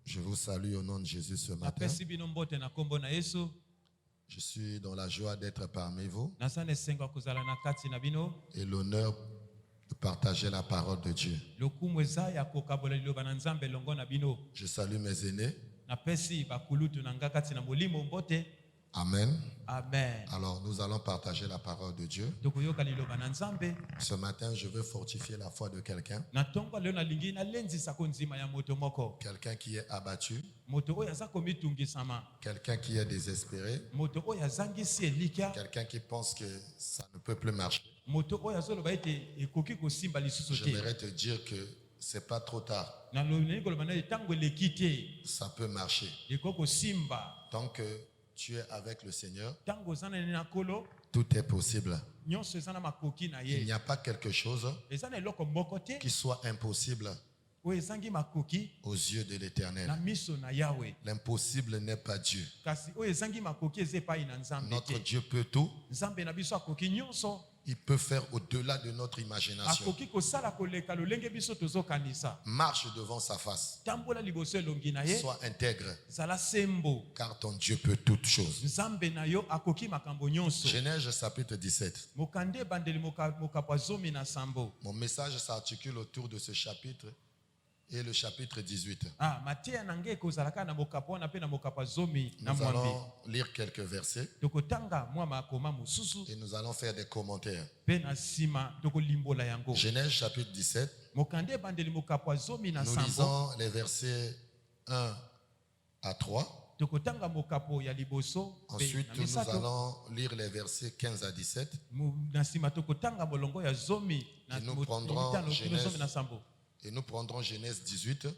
Je vous salue au nom de Jésus ce matin. Je suis dans la joie d'être parmi vous et l'honneur de partager la parole de Dieu. Je salue mes aînés. Amen. Amen. Alors, nous allons partager la parole de Dieu. Ce matin, je veux fortifier la foi de quelqu'un. Quelqu'un qui est abattu. Quelqu'un qui est désespéré. Quelqu'un qui pense que ça ne peut plus marcher. J'aimerais te dire que c'est pas trop tard. Ça peut marcher. Tant que tu es avec le Seigneur, tout est possible. Il n'y a pas quelque chose qui soit impossible aux yeux de l'Éternel. L'impossible n'est pas Dieu. Notre Dieu peut tout. Il peut faire au-delà de notre imagination. Marche devant sa face. Sois intègre. Car ton Dieu peut toutes choses. Genèse chapitre 17. Mon message s'articule autour de ce chapitre et le chapitre 18. Nous allons lire quelques versets et nous allons faire des commentaires. Genèse chapitre 17. Nous lisons les versets 1 à 3. Ensuite, nous allons lire les versets 15 à 17. Et nous prendrons Genèse 18.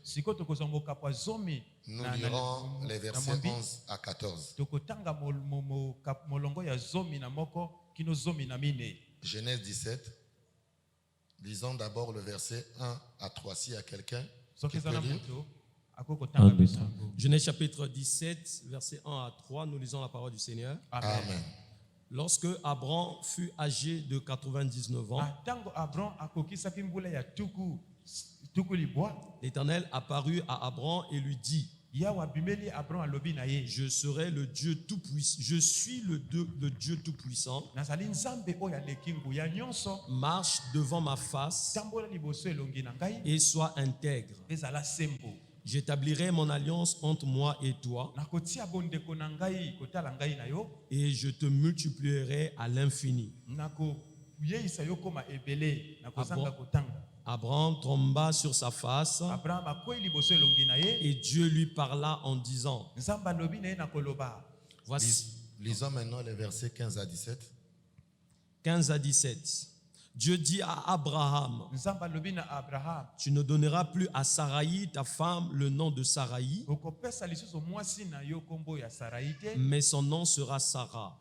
Nous lirons les versets 11 à 14. Genèse 17. Lisons d'abord le verset 1 à 3. S'il y a quelqu'un qui peut lire. Genèse chapitre 17, verset 1 à 3, nous lisons la parole du Seigneur. Amen. Lorsque Abraham fut âgé de 99 ans, l'Éternel apparut à Abraham et lui dit: je serai le Dieu tout-puissant. Je suis le Dieu tout-puissant. Marche devant ma face et sois intègre. J'établirai mon alliance entre moi et toi et je te multiplierai à l'infini. Abraham tomba sur sa face et Dieu lui parla en disant. Voici. Lisons maintenant les versets 15 à 17. 15 à 17. Dieu dit à Abraham: tu ne donneras plus à Saraï, ta femme, le nom de Saraï, mais son nom sera Sarah.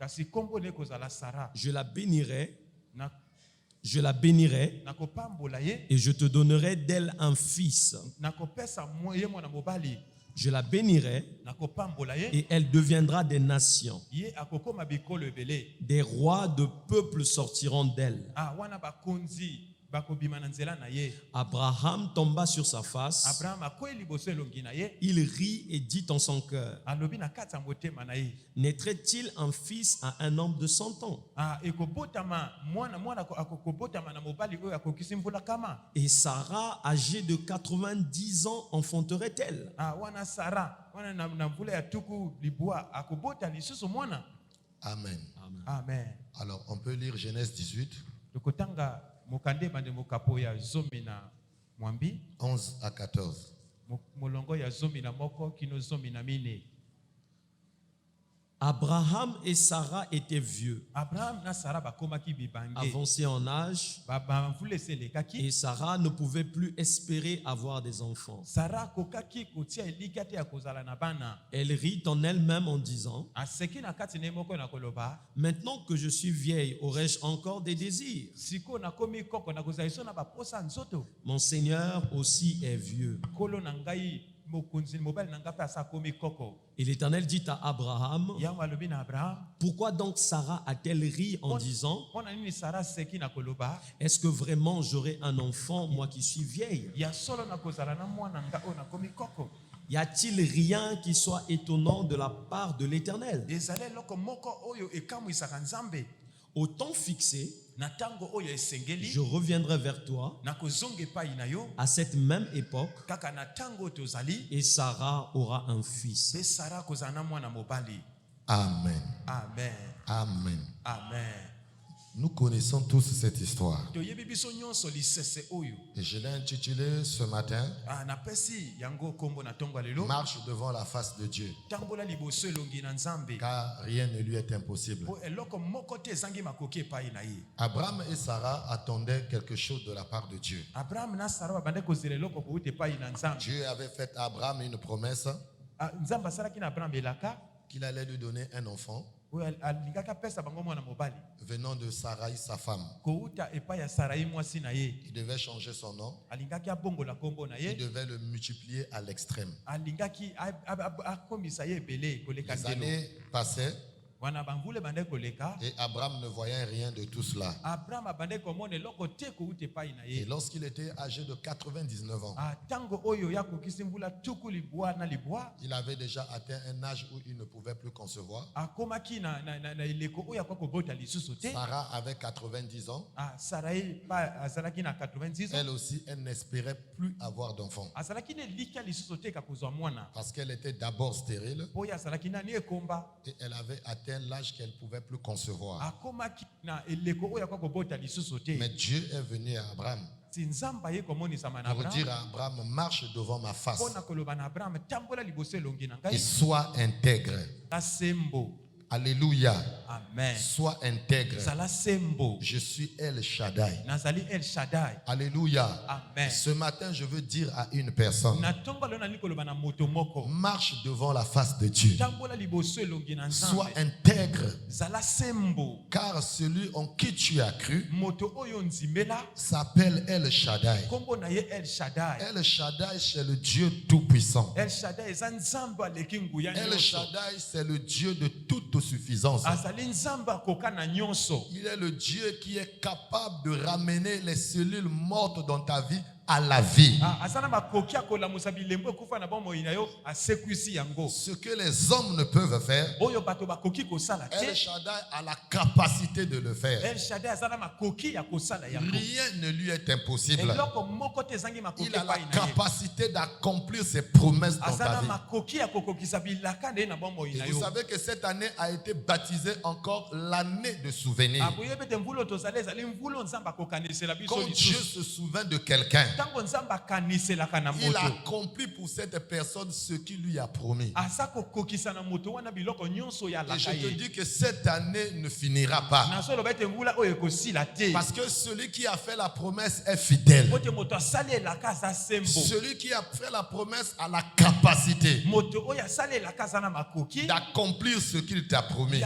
Je la bénirai et je te donnerai d'elle un fils. Je la bénirai et elle deviendra des nations. Des rois de peuples sortiront d'elle. Abraham tomba sur sa face. Il rit et dit en son cœur: naîtrait-il un fils à un homme de 100 ans? Et Sarah, âgée de 90 ans, enfanterait-elle? Amen. Amen. Alors, on peut lire Genèse 18. 11 à 14. Abraham et Sarah étaient vieux, avancés en âge, et Sarah ne pouvait plus espérer avoir des enfants. Elle rit en elle-même en disant: maintenant que je suis vieille, aurais-je encore des désirs? Mon Seigneur aussi est vieux. Et l'Éternel dit à Abraham: pourquoi donc Sarah a-t-elle ri en disant: est-ce que vraiment j'aurai un enfant, moi qui suis vieille? Y a-t-il rien qui soit étonnant de la part de l'Éternel? Au temps fixé, je reviendrai vers toi à cette même époque et Sarah aura un fils. Amen. Amen. Amen. Amen. Nous connaissons tous cette histoire. Et je l'ai intitulé ce matin Marche devant la face de Dieu. Car rien ne lui est impossible. Abraham et Sarah attendaient quelque chose de la part de Dieu. Dieu avait fait à Abraham une promesse qu'il allait lui donner un enfant venant de Sarai, sa femme. Il devait changer son nom. Il devait le multiplier à l'extrême. Les années passaient et Abraham ne voyait rien de tout cela. Et lorsqu'il était âgé de 99 ans, il avait déjà atteint un âge où il ne pouvait plus concevoir. Sarah avait 90 ans. Elle aussi, elle n'espérait plus avoir d'enfant. Parce qu'elle était d'abord stérile et elle avait atteint l'âge qu'elle ne pouvait plus concevoir. Mais Dieu est venu à Abraham pour dire à Abraham, marche devant ma face et sois intègre. Alléluia. Amen. Sois intègre. Je suis El Shaddai. Alléluia. Amen. Ce matin, je veux dire à une personne, marche devant la face de Dieu. Sois intègre. Car celui en qui tu as cru s'appelle El Shaddai. El Shaddai, c'est le Dieu tout-puissant. El Shaddai, c'est le Dieu de toute suffisance. Il est le Dieu qui est capable de ramener les cellules mortes dans ta vie à la vie. Ce que les hommes ne peuvent faire, El Shaddai a la capacité de le faire. Rien ne lui est impossible. Il a la capacité d'accomplir ses promesses dans ta vie. Et vous savez que cette année a été baptisée encore l'année de souvenir. Quand Dieu se souvint de quelqu'un, il a accompli pour cette personne ce qu'il lui a promis. Et je te dis que cette année ne finira pas. Parce que celui qui a fait la promesse est fidèle. Celui qui a fait la promesse a la capacité d'accomplir ce qu'il t'a promis. Il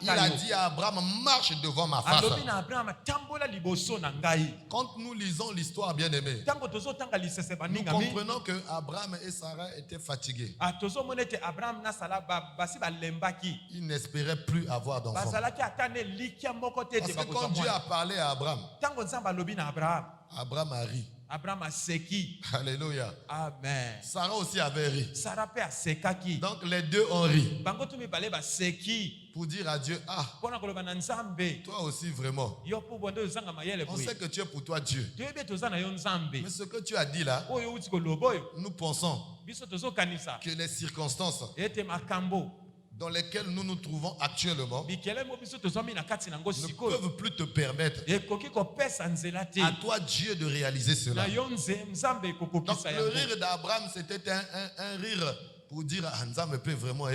a dit à Abraham, marche devant ma face. Quand nous lisons l'histoire, bien aimée, nous comprenons que Abraham et Sarah étaient fatigués. Ils n'espéraient plus avoir d'enfants. Parce que quand Dieu a parlé à Abraham, Abraham a ri. Alléluia. Amen. Sarah aussi avait ri. Donc les deux ont ri. Pour dire à Dieu, ah, toi aussi vraiment. On sait que tu es pour toi Dieu. Mais ce que tu as dit là, nous pensons que les circonstances dans lesquelles nous nous trouvons actuellement ne peuvent plus te permettre à toi Dieu de réaliser cela. Donc le rire d'Abraham, c'était un rire pour dire Nzambe peut vraiment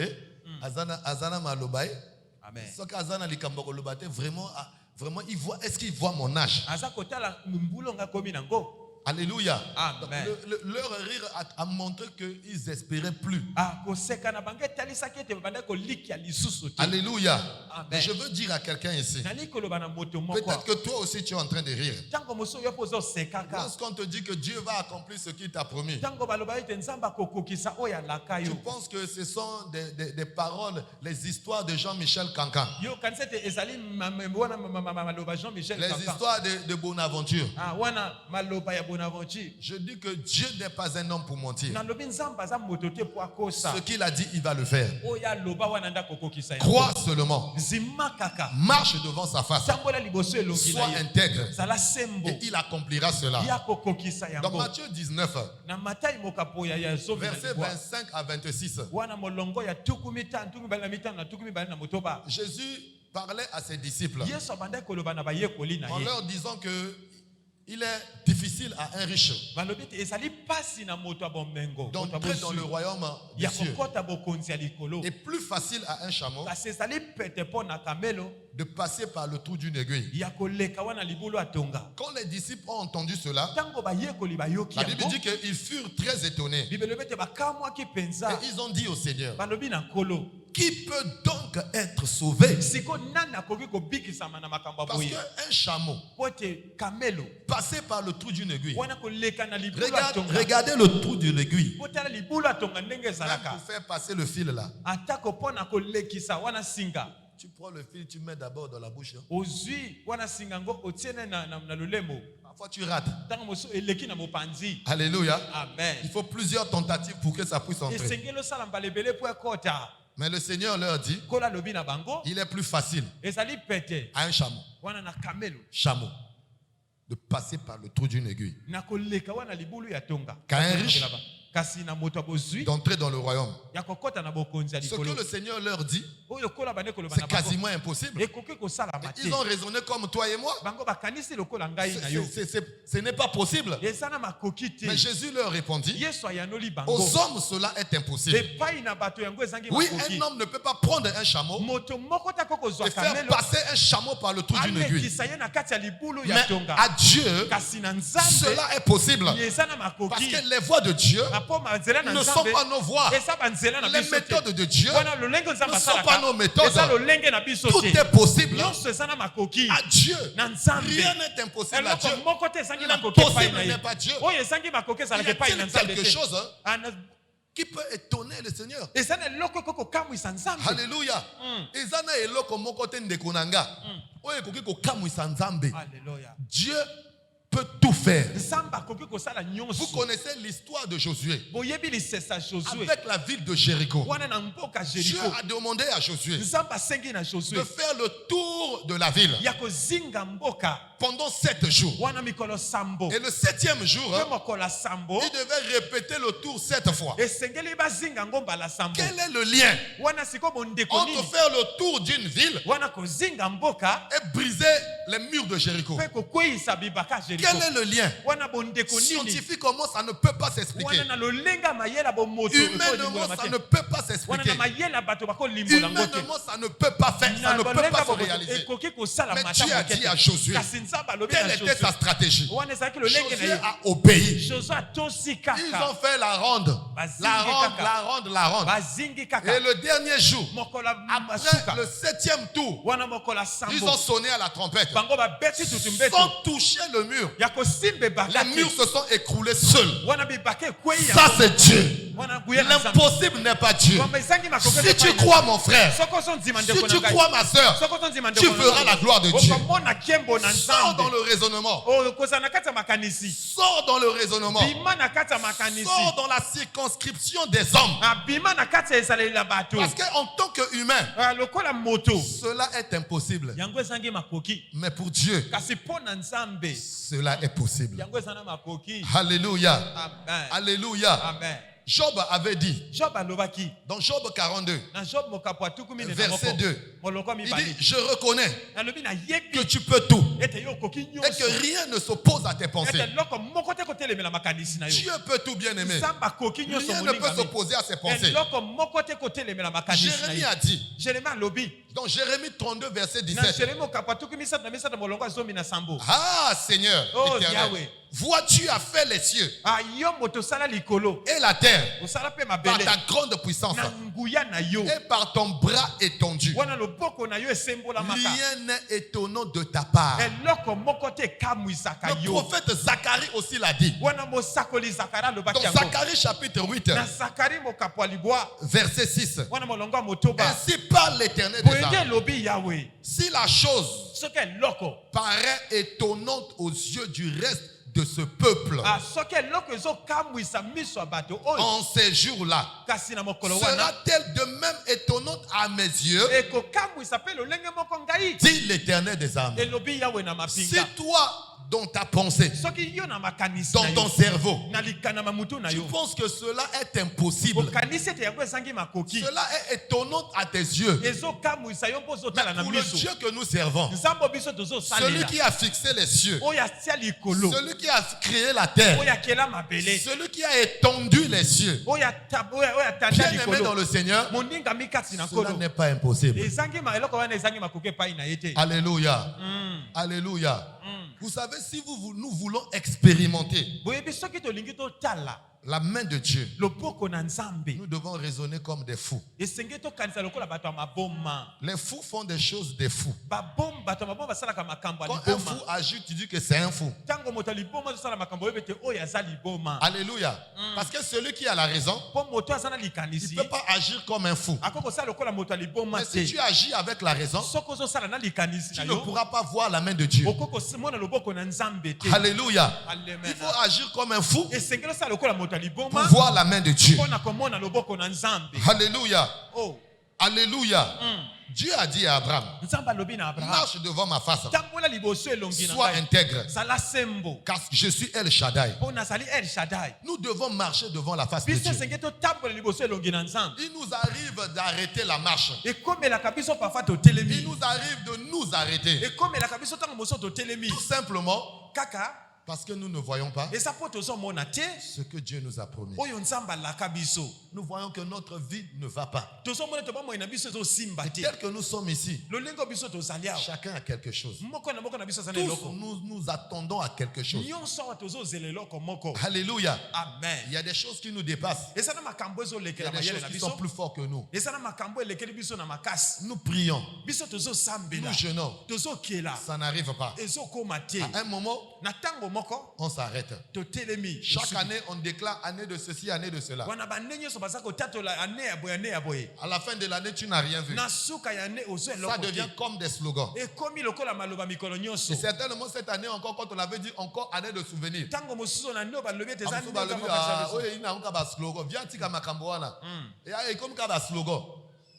azana malobaye. Amen. Vraiment il voit, est-ce qu'il voit mon âge? Alléluia. Amen. Leur rire a montré qu'ils n'espéraient plus. Alléluia. Amen. Je veux dire à quelqu'un ici, peut-être que toi aussi tu es en train de rire. Lorsqu'on te dit que Dieu va accomplir ce qu'il t'a promis, tu penses que ce sont des paroles, les histoires de Jean-Michel Cancan, les histoires de Bonaventure. Je dis que Dieu n'est pas un homme pour mentir. Ce qu'il a dit, il va le faire. Crois seulement. Marche devant sa face. Sois intègre. Et il accomplira cela. Dans Matthieu 19, versets 25 à 26. Jésus parlait à ses disciples en leur disant que il est difficile à un riche d'entrer dans le royaume des cieux et plus facile à un chameau de passer par le trou d'une aiguille. Quand les disciples ont entendu cela, la Bible dit qu'ils furent très étonnés. Et ils ont dit au Seigneur, qui peut donc être sauvé? Parce qu'un chameau passer par le trou d'une aiguille. Regardez le trou d'une aiguille. Pour faire passer le fil là. Tu prends le fil, tu mets d'abord dans la bouche. Parfois tu rates. Alléluia. Amen. Il faut plusieurs tentatives pour que ça puisse entrer. Mais le Seigneur leur dit, il est plus facile à un chameau de passer par le trou d'une aiguille qu'à un riche d'entrer dans le royaume. Ce que le Seigneur leur dit, c'est quasiment impossible. Et ils ont raisonné comme toi et moi. Ce n'est pas possible. Mais Jésus leur répondit, aux hommes cela est impossible. Oui, un homme ne peut pas prendre un chameau et faire passer un chameau par le trou d'une aiguille. Mais à Dieu, cela est possible. Parce que les voies de Dieu ne sont pas nos voies. Les méthodes de Dieu ne sont pas nos méthodes. Tout est possible à Dieu. Rien n'est impossible à Dieu. L'impossible n'est pas Dieu. Il y a quelque chose qui peut étonner le Seigneur. Alléluia. Dieu peut tout faire. Vous connaissez l'histoire de Josué avec la ville de Jéricho. Dieu a demandé à Josué de faire le tour de la ville pendant 7 jours. Et le 7e jour, il devait répéter le tour 7 fois. Quel est le lien entre faire le tour d'une ville et briser les murs de Jéricho? Quel est le lien? Scientifiquement, ça ne peut pas s'expliquer. Humainement, ça ne peut pas s'expliquer. Humainement, ça ne peut pas faire, ça ne peut pas se réaliser. Mais Dieu a dit à Josué, quelle était sa stratégie? Josué a obéi. Ils ont fait la ronde. Et le dernier jour, après le 7e tour, ils ont sonné à la trompette. Sans toucher le mur, les murs se sont écroulés seuls. Ça, c'est Dieu. L'impossible n'est pas Dieu. Si tu crois, mon frère, si tu crois, ma soeur, tu verras la gloire de Dieu. Sors dans le raisonnement. Sors dans le raisonnement. Sors dans la circonscription des hommes. Parce qu'en tant qu'humain, cela est impossible. Mais pour Dieu, cela est possible. Alléluia. Amen. Alléluia. Amen. Job avait dit, dans Job 42, verset 2, il dit, je reconnais que tu peux tout et que rien ne s'oppose à tes pensées. Dieu peut tout, bien aimé. Rien ne peut s'opposer à ses pensées. Jérémie a dit, dans Jérémie 32, verset 17, ah Seigneur, éternel, vois-tu a fait les cieux et la terre par ta grande puissance et par ton bras étendu. Rien n'est étonnant de ta part. Le prophète Zacharie aussi l'a dit. Dans Zacharie chapitre 8, verset 6. Ainsi parle l'Éternel des armées. Si la chose paraît étonnante aux yeux du reste de ce peuple en ces jours-là sera-t-elle de même étonnante à mes yeux, dit l'Éternel des armées. Si toi, dans ta pensée, dans ton cerveau, tu penses que cela est impossible, cela est étonnant à tes yeux, mais pour le Dieu que nous servons, celui qui a fixé les cieux, celui qui a créé la terre, celui qui a étendu les cieux, bien aimé dans le Seigneur, cela n'est pas impossible. Alléluia. Alléluia. Vous savez, si nous voulons expérimenter la main de Dieu, nous devons raisonner comme des fous. Les fous font des choses des fous. Quand un fou agit, tu dis que c'est un fou. Alléluia. Parce que celui qui a la raison, il ne peut pas agir comme un fou. Mais si tu agis avec la raison, tu ne pourras pas voir la main de Dieu. Alléluia. Il faut agir comme un fou pour voir la main de Dieu. Alléluia. Alléluia. Dieu a dit à Abraham, marche devant ma face, sois intègre, car je suis El Shaddai. Nous devons marcher devant la face de Dieu. Il nous arrive d'arrêter la marche. Il nous arrive de nous arrêter. Tout simplement parce que nous ne voyons pas ce que Dieu nous a promis. Nous voyons que notre vie ne va pas. Et tel que nous sommes ici, chacun a quelque chose. Tous nous attendons à quelque chose. Alléluia. Amen. Il y a des choses qui nous dépassent. Il y a des choses qui sont plus fortes que nous. Nous prions. Nous jeûnons. Ça n'arrive pas. À un moment, on s'arrête. Chaque année, on déclare année de ceci, année de cela. À la fin de l'année, tu n'as rien vu. Ça devient comme des slogans. Et certainement cette année encore, quand on avait dit encore année de souvenirs.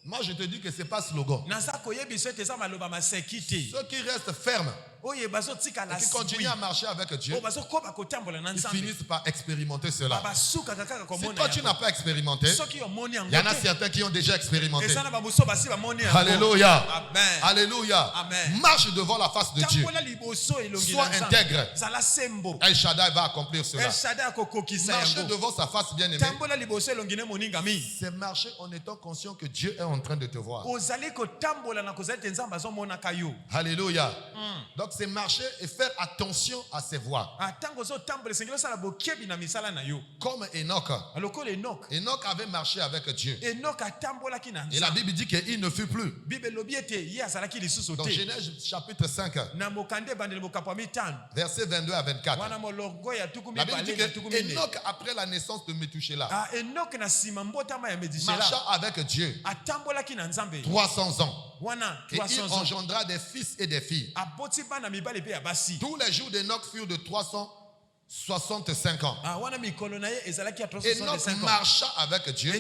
Moi, je te dis que ce n'est pas slogan. Ceux qui restent fermes et qui continuent à marcher avec Dieu, ils finissent par expérimenter cela. Si toi, tu n'as pas expérimenté, il y en a certains qui ont déjà expérimenté. Alléluia. Alléluia. Marche devant la face de Dieu. Sois intègre. El Shaddai va accomplir cela. Marcher devant sa face, bien aimé, c'est marcher en étant conscient que Dieu est en train de te voir. Alléluia. Donc c'est marcher et faire attention à ses voix. Comme Enoch. Enoch avait marché avec Dieu. Et la Bible dit qu'il ne fut plus. Dans Genèse chapitre 5, versets 22 à 24. La Bible dit que Enoch, après la naissance de Méthusélah, marcha avec Dieu 300 ans. Et il engendra des fils et des filles. Tous les jours d'Enoch furent de 365 ans. Enoch marcha avec Dieu.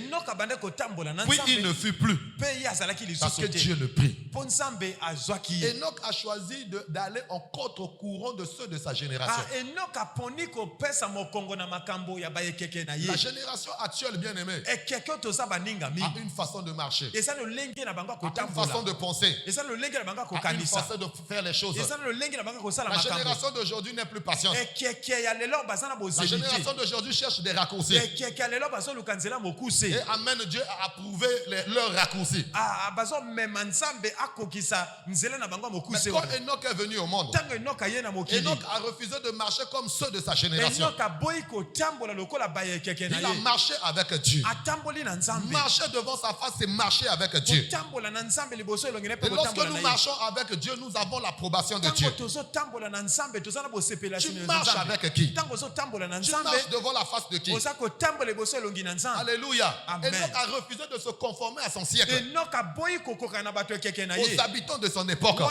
Puis il ne fut plus. Parce que Dieu le prit. Enoch a choisi d'aller en contre-courant de ceux de sa génération. La génération actuelle, bien aimée, a une façon de marcher, une façon de penser, une façon de faire les choses. La génération d'aujourd'hui n'est plus patiente. La génération d'aujourd'hui cherche des raccourcis. Et amène Dieu à approuver leurs raccourcis. Mais quand Enoch est venu au monde, Enoch a refusé de marcher comme ceux de sa génération. Il a marché avec Dieu. Marcher devant sa face, c'est marcher avec Dieu. Et lorsque nous marchons avec Dieu, nous avons l'approbation de Dieu. Tu marches avec qui? Tu marches devant la face de qui? Alléluia. Enoch a refusé de se conformer à son siècle, aux habitants de son époque. Tu peux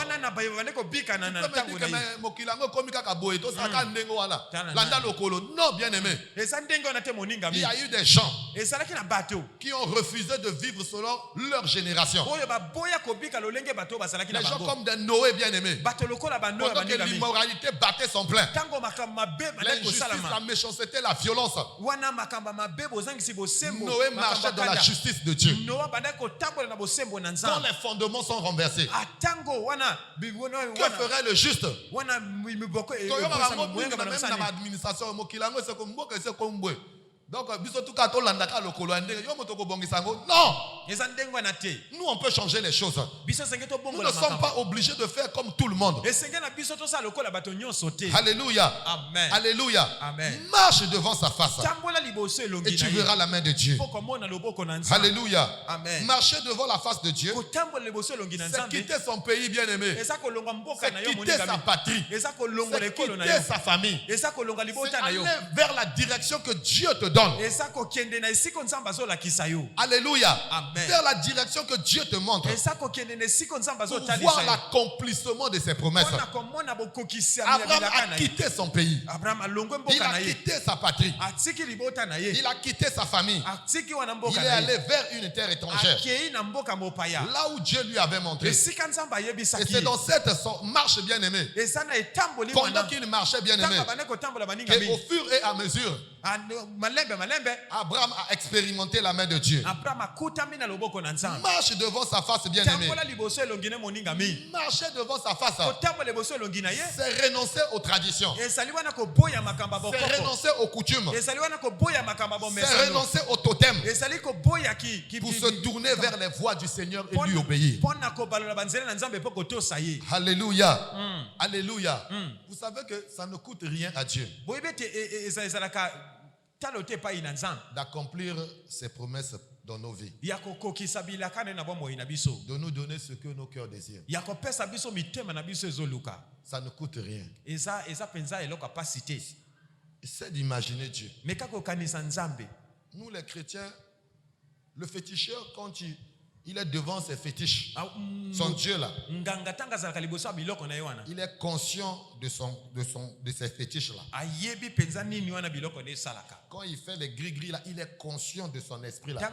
me dire que Mokilango komika boye to saka ndengo wala landa lokolo. Non, bien aimé. Il y a eu des gens qui ont refusé de vivre selon leur génération. Les gens comme des Noé, bien aimés. Pendant que l'immoralité battait son plein, l'injustice, la méchanceté, la violence, Noé marchait dans la justice de Dieu. Quand les fondements sont renversés, que ferait le juste? Donc, non! Nous, on peut changer les choses. Nous ne sommes pas obligés de faire comme tout le monde. Alléluia. Amen. Alléluia. Amen. Marche devant sa face et tu verras la main de Dieu. Alléluia. Amen. Marcher devant la face de Dieu, c'est quitter son pays bien-aimé. C'est quitter sa patrie. C'est quitter sa famille. C'est aller vers la direction que Dieu te donne. Alléluia. Amen. Vers la direction que Dieu te montre pour voir l'accomplissement de ses promesses. Abraham a quitté son pays. Il a quitté sa patrie. Il a quitté sa famille. Il est allé vers une terre étrangère, là où Dieu lui avait montré. Et c'est dans cette marche bien-aimée, pendant qu'il marchait bien-aimé, qu'au fur et à mesure, Abraham a expérimenté la main de Dieu. Marche devant sa face, bien-aimé. Marcher devant sa face, c'est renoncer aux traditions. C'est renoncer aux coutumes. C'est renoncer aux totems pour se tourner vers les voies du Seigneur et lui obéir. Alléluia. Alléluia. Vous savez que ça ne coûte rien à Dieu d'accomplir ses promesses dans nos vies, de nous donner ce que nos cœurs désirent. Ça ne coûte rien. C'est d'imaginer Dieu. Nous les chrétiens, le féticheur, quand il est devant ses fétiches, son Dieu là, il est conscient de ses fétiches là. Quand il fait les gris-gris là, il est conscient de son esprit là. Quand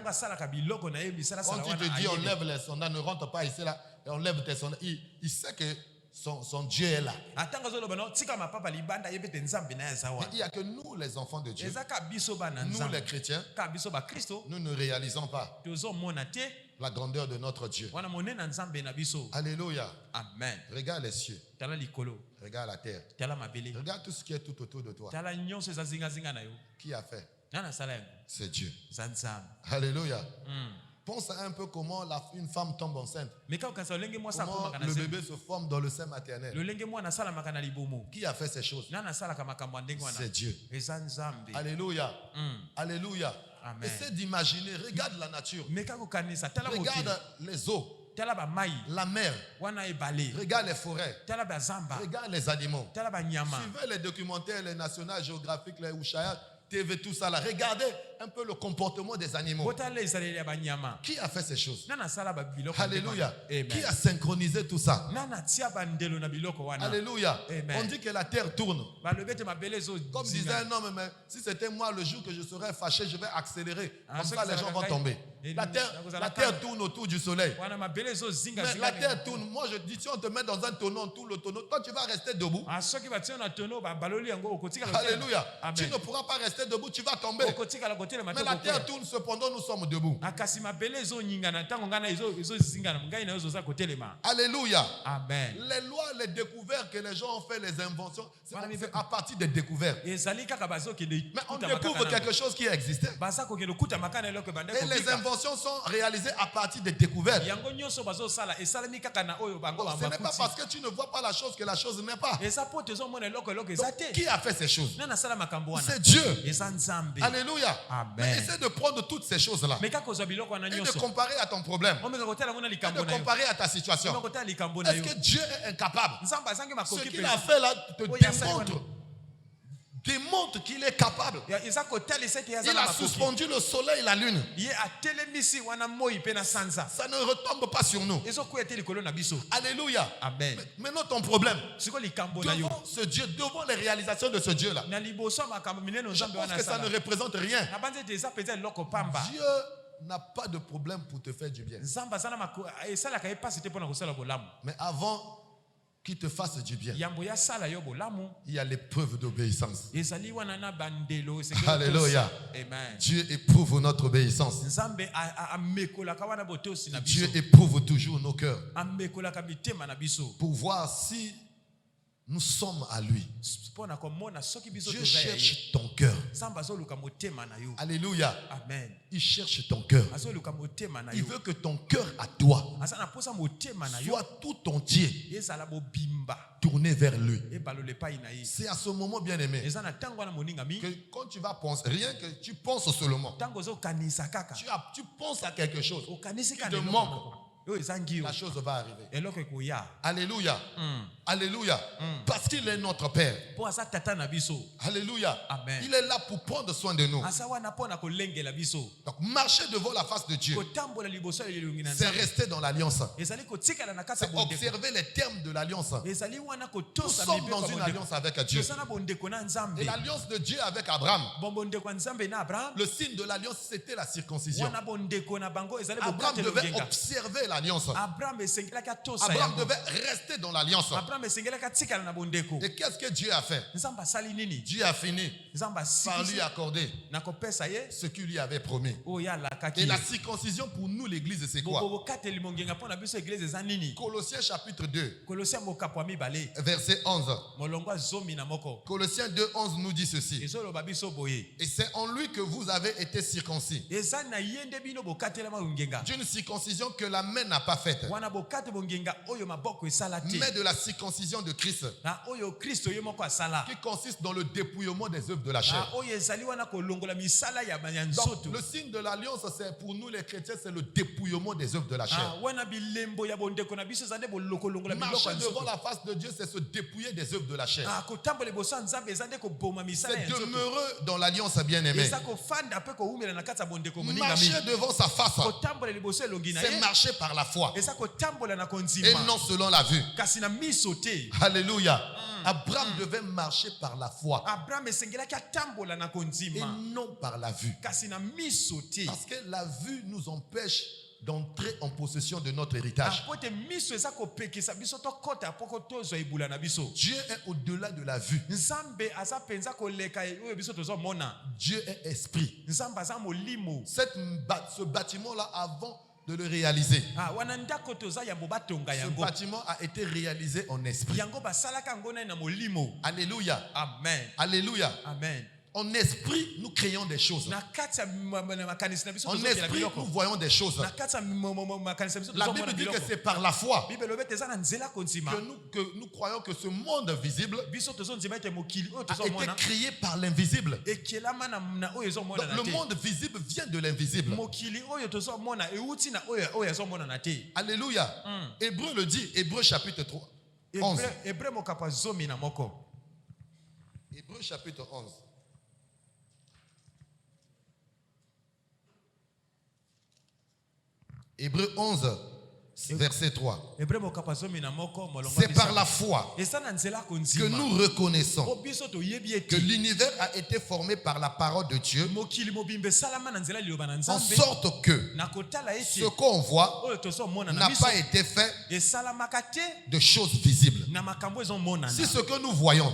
il te dit on lève les sondages, ne rentre pas ici là, et on lève tes sondages, il sait que son Dieu est là. Mais il n'y a que nous les enfants de Dieu, nous les chrétiens, nous ne réalisons pas la grandeur de notre Dieu. Alléluia. Amen. Regarde les cieux. Regarde la terre. Regarde tout ce qui est tout autour de toi. Qui a fait? C'est Dieu. Alléluia. Pense à un peu comment une femme tombe enceinte. Comment le bébé se forme dans le sein maternel. Qui a fait ces choses? C'est Dieu. Alléluia. Alléluia. Amen. Essaie d'imaginer, regarde la nature. Regarde les eaux, la mer, regarde les forêts, regarde les animaux. Suivez les documentaires, les National Geographic, les Ushaya TV, tout ça là. Regardez un peu le comportement des animaux. Qui a fait ces choses? Alléluia. Qui a synchronisé tout ça? Alléluia. On dit que la terre tourne. Comme disait un homme, mais si c'était moi le jour que je serais fâché, je vais accélérer. Comme ça les gens vont tomber. La terre tourne autour du soleil. Mais la terre tourne. Moi je dis, si on te met dans un tonneau, tout le tonneau, toi tu vas rester debout. Alléluia. Tu ne pourras pas rester debout, tu vas tomber. Mais la terre tourne, cependant nous sommes debout. Alléluia. Amen. Les lois, les découvertes que les gens ont fait, les inventions, c'est à partir des découvertes. Mais on découvre quelque chose qui existait. Et les inventions sont réalisées à partir des découvertes. Ce n'est pas parce que tu ne vois pas la chose que la chose n'est pas. Donc, qui a fait ces choses? C'est Dieu. Alléluia. Mais essaie de prendre toutes ces choses-là et de comparer à ton problème, et de comparer à ta situation. Est-ce que Dieu est incapable? Ce qu'il a fait là te démontre démontre qu'il est capable. Il a suspendu le soleil et la lune. Ça ne retombe pas sur nous. Alléluia. Amen. Maintenant ton problème, devant ce Dieu, devant les réalisations de ce Dieu-là, je pense que ça ne représente rien. Dieu n'a pas de problème pour te faire du bien. Mais avant qu'il te fasse du bien, il y a l'épreuve d'obéissance. Alléluia. Dieu éprouve notre obéissance. Dieu éprouve toujours nos cœurs pour voir si nous sommes à lui. Dieu cherche ton cœur. Alléluia. Amen. Il cherche ton cœur. Il veut que ton cœur à toi soit tout entier tourné vers lui. C'est à ce moment, bien aimé, que quand tu vas penser, rien que tu penses seulement, tu penses à quelque chose qui te manque, la chose va arriver. Alléluia. Alléluia. Parce qu'il est notre Père. Alléluia. Amen. Il est là pour prendre soin de nous. Donc marcher devant la face de Dieu, c'est rester dans l'alliance. C'est observer les termes de l'alliance. Nous sommes dans une alliance avec Dieu. Et l'alliance de Dieu avec Abraham, le signe de l'alliance, c'était la circoncision. Abraham devait observer l'alliance. Abraham devait rester dans l'alliance. Et qu'est-ce que Dieu a fait? Dieu a fini par lui accorder ce qu'il lui avait promis. Et la circoncision pour nous, l'église, c'est quoi? Colossiens chapitre 2, verset 11. Colossiens 2, 11 nous dit ceci. Et c'est en lui que vous avez été circoncis, d'une circoncision que la main n'a pas faite, mais de la circoncision de Christ, qui consiste dans le dépouillement des œuvres de la chair. Donc, le signe de l'alliance, c'est pour nous les chrétiens, c'est le dépouillement des œuvres de la chair. Marcher devant la face de Dieu, c'est se dépouiller des œuvres de la chair. C'est demeurer dans l'alliance bien-aimée. Marcher devant sa face, c'est marcher par la foi et non selon la vue. Alléluia. Abraham devait marcher par la foi et non par la vue. Parce que la vue nous empêche d'entrer en possession de notre héritage. Dieu est au-delà de la vue. Dieu est esprit. Ce bâtiment-là, avant de le réaliser, ce bâtiment a été réalisé en esprit. Alléluia. Amen. Alléluia. Amen. En esprit, nous créons des choses. En esprit, nous voyons des choses. La Bible dit que c'est par la foi que nous croyons que ce monde visible a été créé par l'invisible. Donc, le monde visible vient de l'invisible. Alléluia. Hébreu le dit, Hébreu chapitre 3, 11. Hébreu chapitre 11. Hébreu 11, verset 3. C'est par la foi que nous reconnaissons que l'univers a été formé par la parole de Dieu, en sorte que ce qu'on voit n'a pas été fait de choses visibles. Si ce que nous voyons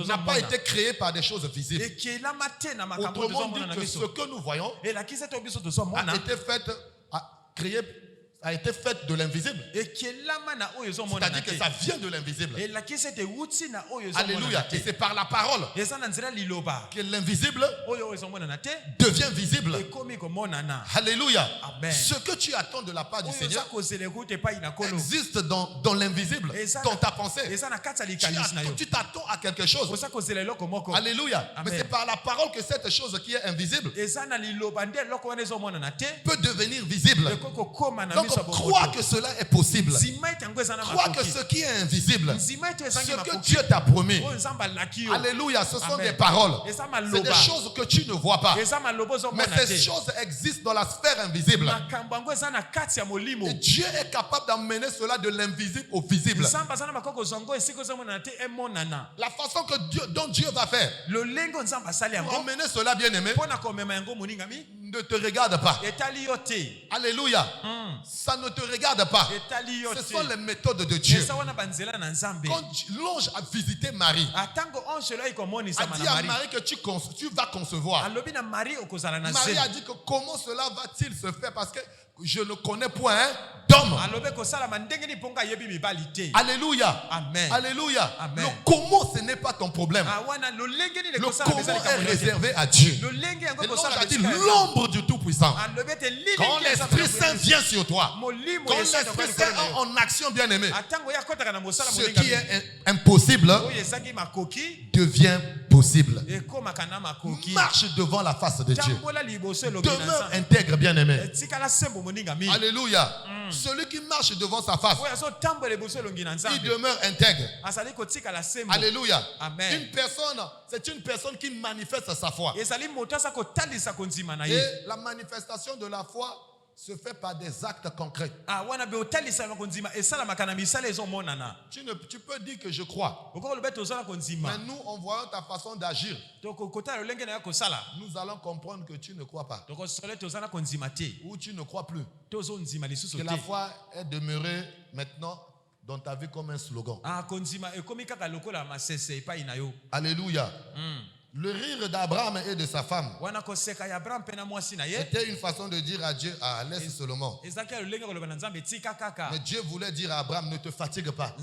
n'a pas été créé par des choses visibles, autrement dit que ce que nous voyons a été fait de l'invisible. C'est-à-dire que ça vient de l'invisible. Alléluia. Et c'est par la parole que l'invisible devient visible. Alléluia. Amen. Ce que tu attends de la part du Seigneur existe dans l'invisible, dans ta pensée. Tu t'attends à quelque chose. Alléluia. Mais c'est par la parole que cette chose qui est invisible peut devenir visible. Donc crois que cela est possible. Crois que ce qui est invisible, ce que Dieu t'a promis, alléluia, ce sont des paroles. C'est des choses que tu ne vois pas. Mais ces choses existent dans la sphère invisible. Et Dieu est capable d'emmener cela de l'invisible au visible. La façon dont Dieu va faire pour emmener cela, bien aimé, ne te regarde pas. Alléluia. Ça ne te regarde pas. Ce sont les méthodes de Dieu. Quand l'ange a visité Marie, a dit à Marie que tu vas concevoir. Marie a dit que comment cela va-t-il se faire parce que je ne connais point d'homme. Alléluia. Amen. Alléluia. Amen. Le comment, ce n'est pas ton problème. Le comment est réservé à Dieu. Et l'ange a dit l'ombre du Tout-Puissant. Quand l'Esprit Saint vient sur toi, quand l'Esprit Saint est en action, bien aimé, ce qui est impossible devient possible. Marche devant la face de Dieu. Demeure intègre, bien aimé. Alléluia. Celui qui marche devant sa face, il demeure intègre. Alléluia. Une personne, c'est une personne qui manifeste sa foi. Et la manifestation de la foi se fait par des actes concrets. Tu peux dire que je crois. Mais nous, en voyant ta façon d'agir, nous allons comprendre que tu ne crois pas. Ou tu ne crois plus. Que la foi est demeurée maintenant dans ta vie comme un slogan. Alléluia. Le rire d'Abraham et de sa femme était une façon de dire à Dieu, laisse seulement. Mais Dieu voulait dire à Abraham, ne te fatigue pas.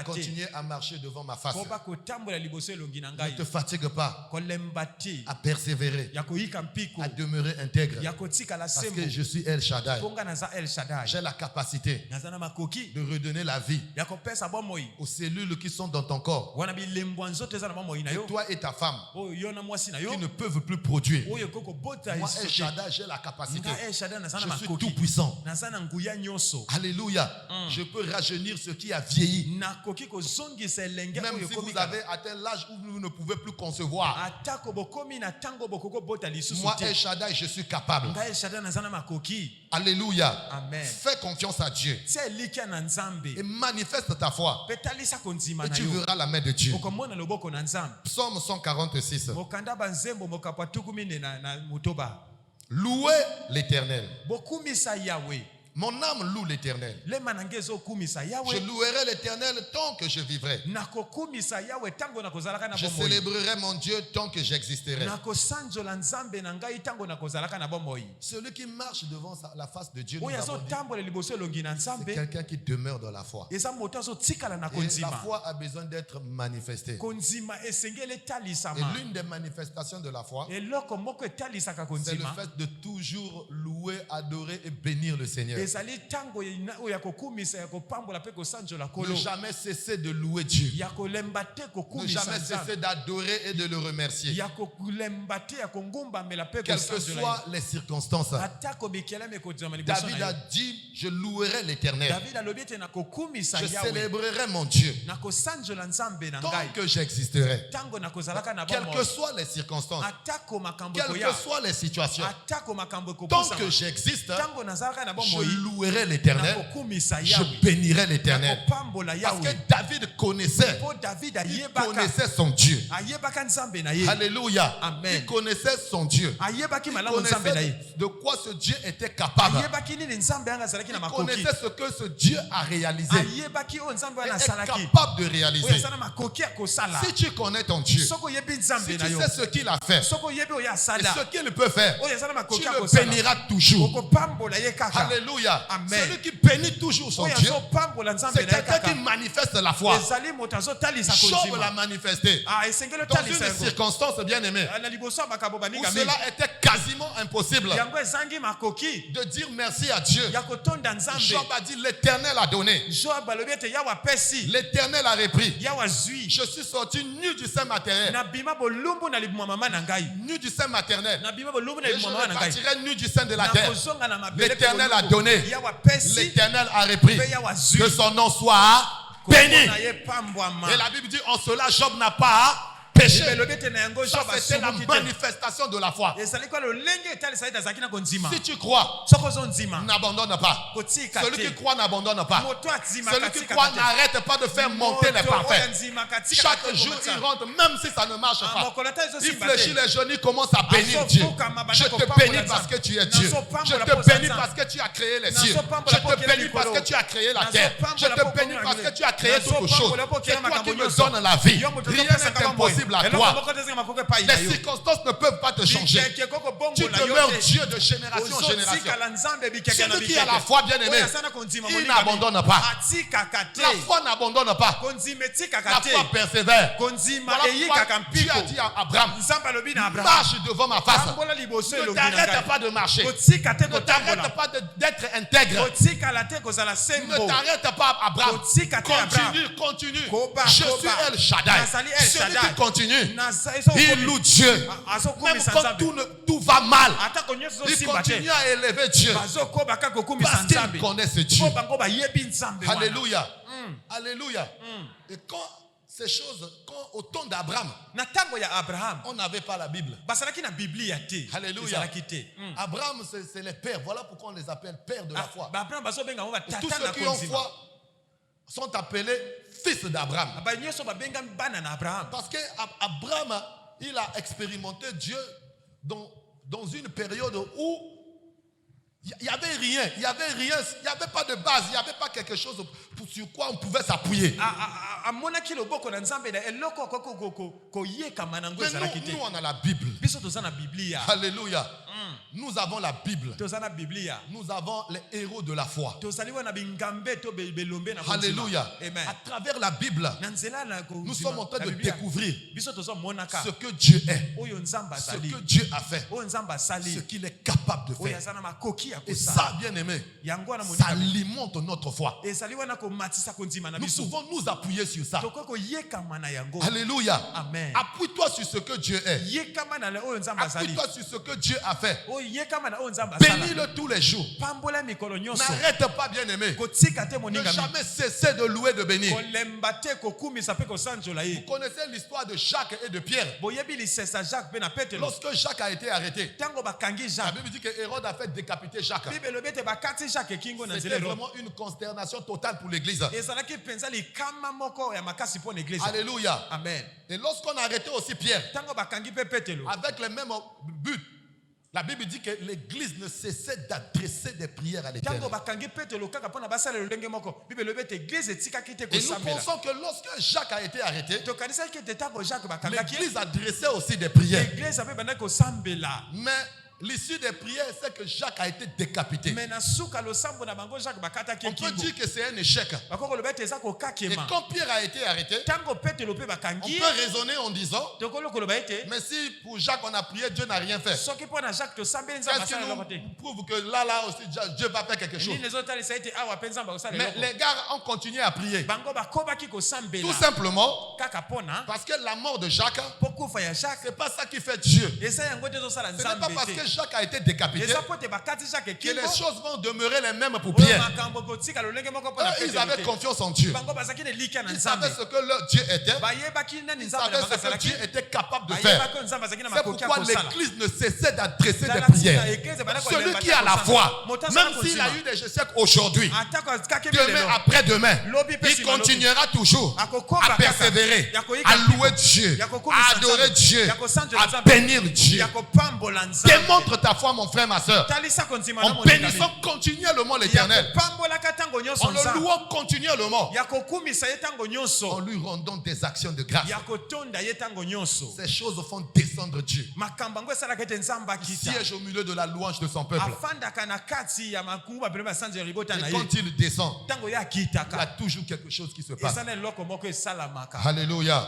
Continue à marcher devant ma face. Ne te fatigue pas. À persévérer. À demeurer intègre. Parce que je suis El Shaddai. J'ai la capacité de redonner la vie aux cellules qui sont dans ton corps. Et toi et ta femme qui ne peuvent plus produire. Moi, El Shaddai, j'ai la capacité. Je suis tout puissant. Alléluia. Je peux rajeunir ce qui a vieilli. Même si vous avez atteint l'âge où vous ne pouvez plus concevoir. Moi, El Shaddai, je suis capable. Alléluia. Amen. Fais confiance à Dieu. Et manifeste ta foi. Et tu verras la main de Dieu. Psaume 146. Louez l'Éternel. Mon âme loue l'Éternel. Je louerai l'Éternel tant que je vivrai. Je célébrerai mon Dieu tant que j'existerai. Celui qui marche devant la face de Dieu, c'est quelqu'un qui demeure dans la foi. Et la foi a besoin d'être manifestée. Et l'une des manifestations de la foi, c'est le fait de toujours louer, adorer et bénir le Seigneur. Ne jamais cesser de louer Dieu. Ne jamais cesser d'adorer et de le remercier. Quelles que soient les circonstances. David a dit, je louerai l'Éternel. Je célébrerai mon Dieu tant que j'existerai. Quelles que soient les circonstances, quelles que soient les situations, tant que j'existe, je louerai l'Éternel, je bénirai l'Éternel. Parce que David connaissait son Dieu. Alléluia. Il connaissait son Dieu. Il connaissait de quoi ce Dieu était capable. Il connaissait ce que ce Dieu a réalisé. Il est capable de réaliser. Si tu connais ton Dieu, si tu sais ce qu'il a fait et ce qu'il peut faire, tu le béniras toujours. Alléluia. Amen. Celui qui bénit toujours son Dieu, c'est quelqu'un qui manifeste la foi. Job l'a manifesté dans une circonstance bien aimée où cela était quasiment impossible de dire merci à Dieu. Job a dit l'Éternel a donné, l'Éternel a repris. Je suis sorti nu du sein maternel, nu du sein maternel, et je repartirai nu du sein de la terre. L'Éternel a donné, donné, l'Éternel a repris. Que son nom soit béni. Et la Bible dit, en cela, Job n'a pas péché. Ça, c'était la manifestation de la foi. Si tu crois, n'abandonne pas. Celui qui croit n'abandonne pas. Celui qui croit n'arrête pas de faire monter les parfaits. Chaque jour, il rentre, même si ça ne marche pas. Il fléchit les genoux, il commence à bénir Dieu. Je te bénis parce que tu es Dieu. Je te bénis parce que tu as créé les cieux. Je te bénis parce que tu as créé la terre. Je te bénis parce que tu as créé toutes choses. C'est toi qui me donnes la vie. Rien n'est impossible à toi. Les circonstances ne peuvent pas te changer. Tu demeures Dieu de génération en génération. Celui qui a la foi, bien aimé, il n'abandonne pas. La foi n'abandonne pas. La foi persévère. Voilà pourquoi Dieu a dit à Abraham, marche devant ma face. Ne t'arrête pas de marcher. Ne t'arrête pas d'être intègre. Ne t'arrête pas, Abraham. Continue. Je suis El Shaddai. Celui qui continue, il loue Dieu. Même quand tout va mal, il continue à élever Dieu. Parce qu'il connaît ce Dieu. Alléluia. Alléluia. Et quand ces choses, au temps d'Abraham, on n'avait pas la Bible. Alléluia. Abraham, c'est les pères. Voilà pourquoi on les appelle pères de la foi. Et tous ceux qui ont foi sont appelés fils d'Abraham. Parce qu'Abraham, il a expérimenté Dieu dans une période où il n'y avait rien, il n'y avait pas de base, il n'y avait pas quelque chose sur quoi on pouvait s'appuyer. Mais nous, on a la Bible. Alléluia. Nous avons la Bible. Nous avons les héros de la foi. Alléluia. À travers la Bible, nous sommes en train de découvrir ce que Dieu est, ce que Dieu a fait, ce qu'il est capable de faire. Et ça, bien aimé, ça alimente notre foi. Nous pouvons nous appuyer sur ça. Alléluia. Appuie-toi sur ce que Dieu est. Appuie-toi sur ce que Dieu a fait. Bénis-le tous les jours. N'arrête pas, bien aimé. Ne jamais cesser de louer, de bénir. Vous connaissez l'histoire de Jacques et de Pierre. Lorsque Jacques a été arrêté, la Bible dit que Hérode a fait décapiter Jacques. C'était vraiment une consternation totale pour l'église. Alléluia. Amen. Et lorsqu'on a arrêté aussi Pierre, avec le même but, la Bible dit que l'église ne cessait d'adresser des prières à l'Éternel. Et nous pensons que lorsque Jacques a été arrêté, l'église adressait aussi des prières. Mais l'issue des prières, c'est que Jacques a été décapité. On peut dire que c'est un échec. Et quand Pierre a été arrêté, on peut raisonner en disant, mais si pour Jacques on a prié, Dieu n'a rien fait. Est-ce que nous prouve que là aussi Dieu va faire quelque chose? Mais les gars ont continué à prier. Tout simplement parce que la mort de Jacques, c'est pas ça qui fait Dieu. Ce n'est pas parce que Jacques a été décapité que les choses vont demeurer les mêmes pour Pierre. Ils avaient confiance en Dieu. Ils savaient ce que leur Dieu était. Ils savaient ce que Dieu était capable de faire. C'est pourquoi l'église ne cessait d'adresser des prières. Celui qui a la foi, même s'il a eu des échecs aujourd'hui, demain après-demain, il continuera toujours à persévérer, à louer Dieu, à adorer Dieu, à bénir Dieu. Démontre ta foi, mon frère, ma soeur, en bénissant continuellement l'Éternel, en le louant continuellement, en lui rendant des actions de grâce. Ces choses font descendre Dieu. Il siège au milieu de la louange de son peuple. Et quand il descend, il y a toujours quelque chose qui se passe. Alléluia.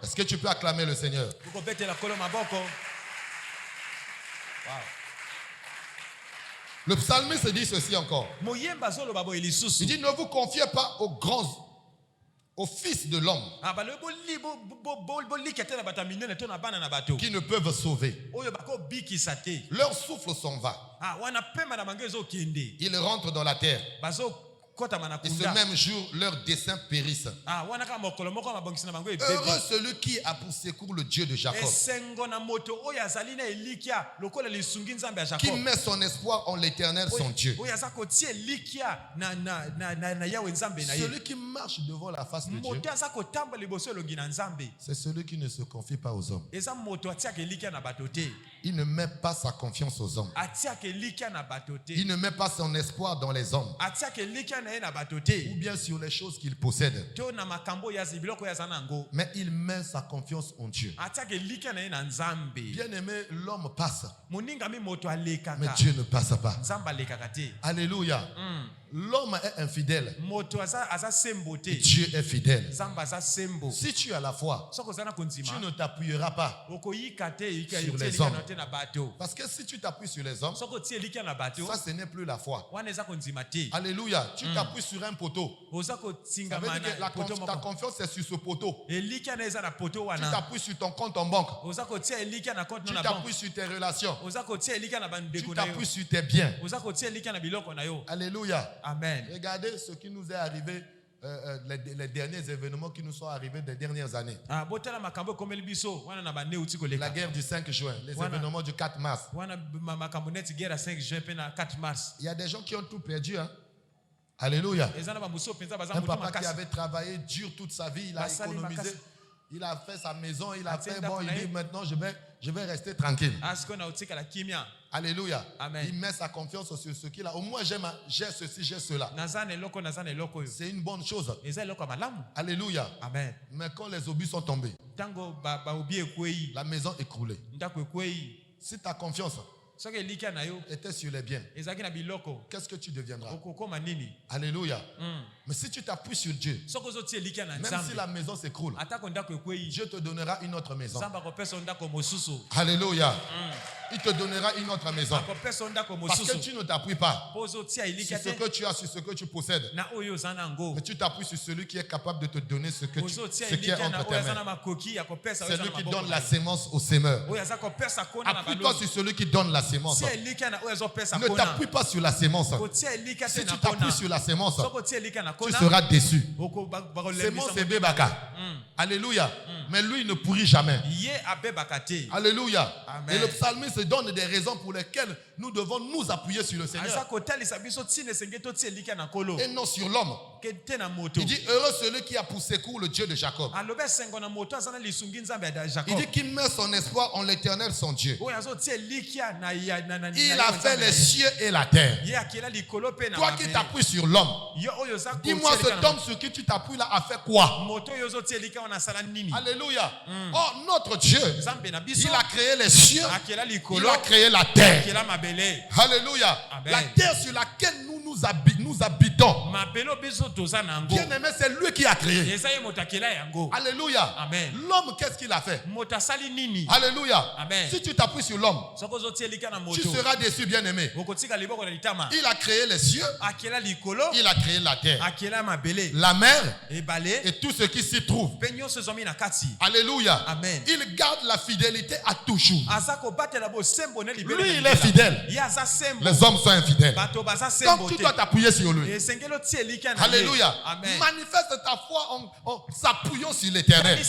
Est-ce que tu peux acclamer le Seigneur? Wow. Le psalmiste dit ceci encore. Il dit, ne vous confiez pas aux grands aux fils de l'homme qui ne peuvent sauver. Leur souffle s'en va. Ils rentrent dans la terre. Et ce même jour, leurs desseins périssent. Heureux celui qui a pour secours le Dieu de Jacob, qui met son espoir en l'Éternel, son Dieu. Celui qui marche devant la face de Dieu, c'est celui qui ne se confie pas aux hommes. Il ne met pas sa confiance aux hommes. Il ne met pas son espoir dans les hommes, ou bien sur les choses qu'il possède. Mais il met sa confiance en Dieu. Bien aimé, l'homme passe, mais Dieu ne passe pas. Alléluia. L'homme est infidèle, et Dieu est fidèle. Si tu as la foi, tu ne t'appuieras pas sur les hommes. Parce que si tu t'appuies sur les hommes, ça ce n'est plus la foi. Alléluia. Tu t'appuies sur un poteau. Ça veut dire que ta confiance est sur ce poteau. Tu t'appuies sur ton compte en banque. Tu t'appuies sur tes relations. Tu t'appuies sur tes biens. Alléluia. Amen. Regardez ce qui nous est arrivé, les derniers événements qui nous sont arrivés des dernières années. La guerre du 5 juin, les événements du 4 mars. Il y a des gens qui ont tout perdu. Hein? Alléluia. Un papa qui avait travaillé dur toute sa vie, il a économisé, il a fait sa maison, il a fait bon, il dit maintenant je vais rester tranquille. Alléluia. Amen. Il met sa confiance sur ce qu'il a. Au moins j'ai ceci, j'ai cela. C'est une bonne chose. Alléluia. Amen. Mais quand les obus sont tombés, la maison écroulée. Si ta confiance était sur les biens, qu'est-ce que tu deviendras? Alléluia. Mais si tu t'appuies sur Dieu, même si la maison s'écroule, Dieu te donnera une autre maison. Alléluia. Il te donnera une autre maison. Parce que tu ne t'appuies pas sur ce que tu as, sur ce que tu possèdes. Mais tu t'appuies sur celui qui est capable de te donner ce qui est entre tes mains. C'est lui qui donne la sémence au semeur. Appuie-toi sur celui qui donne la sémence. Ne t'appuie pas sur la sémence. Si tu t'appuies sur la sémence, tu seras déçu. Sémence c'est Bébaka. Alléluia. Mais lui il ne pourrit jamais. Alléluia. Et le psalmiste donne des raisons pour lesquelles nous devons nous appuyer sur le Seigneur et non sur l'homme. Il dit heureux celui qui a pour secours le Dieu de Jacob. Il dit qu'il met son espoir en l'Éternel son Dieu. Il a fait les cieux et la terre. Toi qui t'appuies sur l'homme, dis-moi cet homme sur qui tu t'appuies là a fait quoi? Alléluia. Oh notre Dieu, il a créé les cieux, il a créé la terre. Alléluia. La terre sur laquelle nous habitons, bien aimé, c'est lui qui a créé. Alléluia. L'homme, qu'est-ce qu'il a fait? Alléluia. Si tu t'appuies sur l'homme, tu seras déçu, bien aimé. Il a créé les cieux, il a créé la terre, la mer et tout ce qui s'y trouve. Alléluia. Il garde la fidélité à toujours. Lui, il est fidèle. Les hommes sont infidèles. Donc tu dois t'appuyer sur lui. Alléluia. Manifeste ta foi en s'appuyant sur l'Éternel.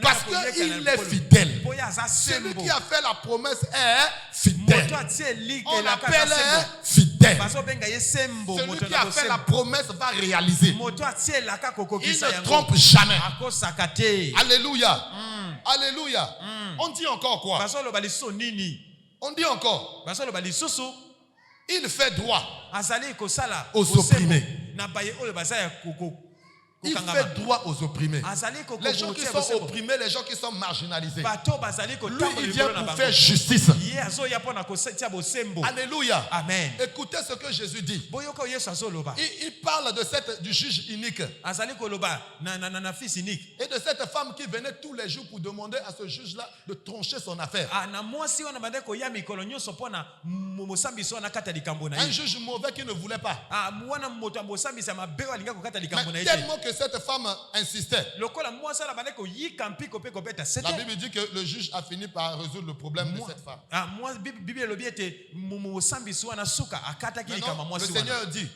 Parce qu'il est fidèle. Celui qui a fait la promesse est fidèle. On l'appelle fidèle. Celui qui a fait la promesse va réaliser. Il ne trompe jamais. Alléluia. Alléluia. On dit encore quoi? On dit encore. Il fait droit aux opprimés. Il fait droit aux opprimés. Les gens qui sont opprimés, les gens qui sont marginalisés. Lui, il vient pour faire justice. Alléluia. Amen. Écoutez ce que Jésus dit. Il parle du juge inique. Et de cette femme qui venait tous les jours pour demander à ce juge-là de trancher son affaire. Un juge mauvais qui ne voulait pas. Mais tellement que cette femme insistait, la Bible dit que le juge a fini par résoudre le problème de cette femme. Maintenant, le Seigneur dit,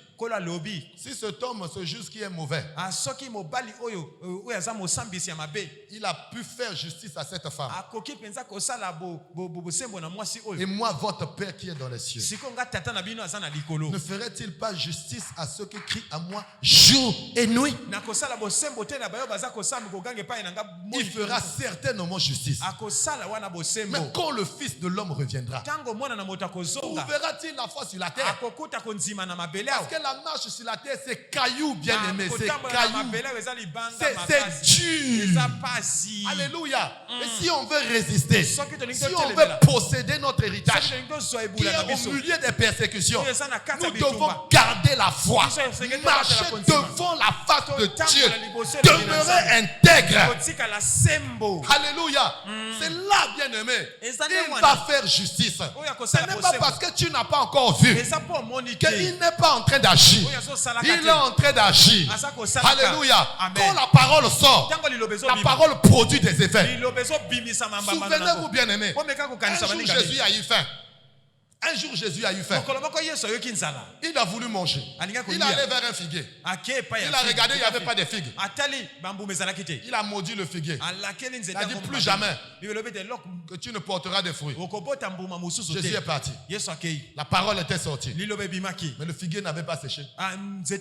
si cet homme, ce juge qui est mauvais, il a pu faire justice à cette femme, et moi, votre Père qui est dans les cieux, ne ferait-il pas justice à ceux qui crient à moi jour et nuit? Il fera certainement justice. Mais quand le Fils de l'homme reviendra, trouvera-t-il la foi sur la terre? Parce que la marche sur la terre, c'est caillou, bien aimé. C'est caillou. C'est dur. Alléluia. Et si on veut résister, si on veut posséder notre héritage, qui est au milieu des persécutions, nous devons garder la foi, marcher devant la face de Dieu, demeurer intègre. Alléluia. C'est là, bien aimé. Il va faire justice. Ce n'est pas parce que tu n'as pas encore vu qu'il n'est pas en train d'agir. Il est en train d'agir. Alléluia. Quand la parole sort, la parole produit des effets. Souvenez-vous, bien aimé, un jour Jésus a eu faim. Un jour, Jésus a eu faim. Il a voulu manger. Il est allé vers un figuier. Il a regardé, il n'y avait pas de figues. Il a maudit le figuier. Il a dit plus jamais que tu ne porteras de fruits. Jésus est parti. La parole était sortie. Mais le figuier n'avait pas séché. Ce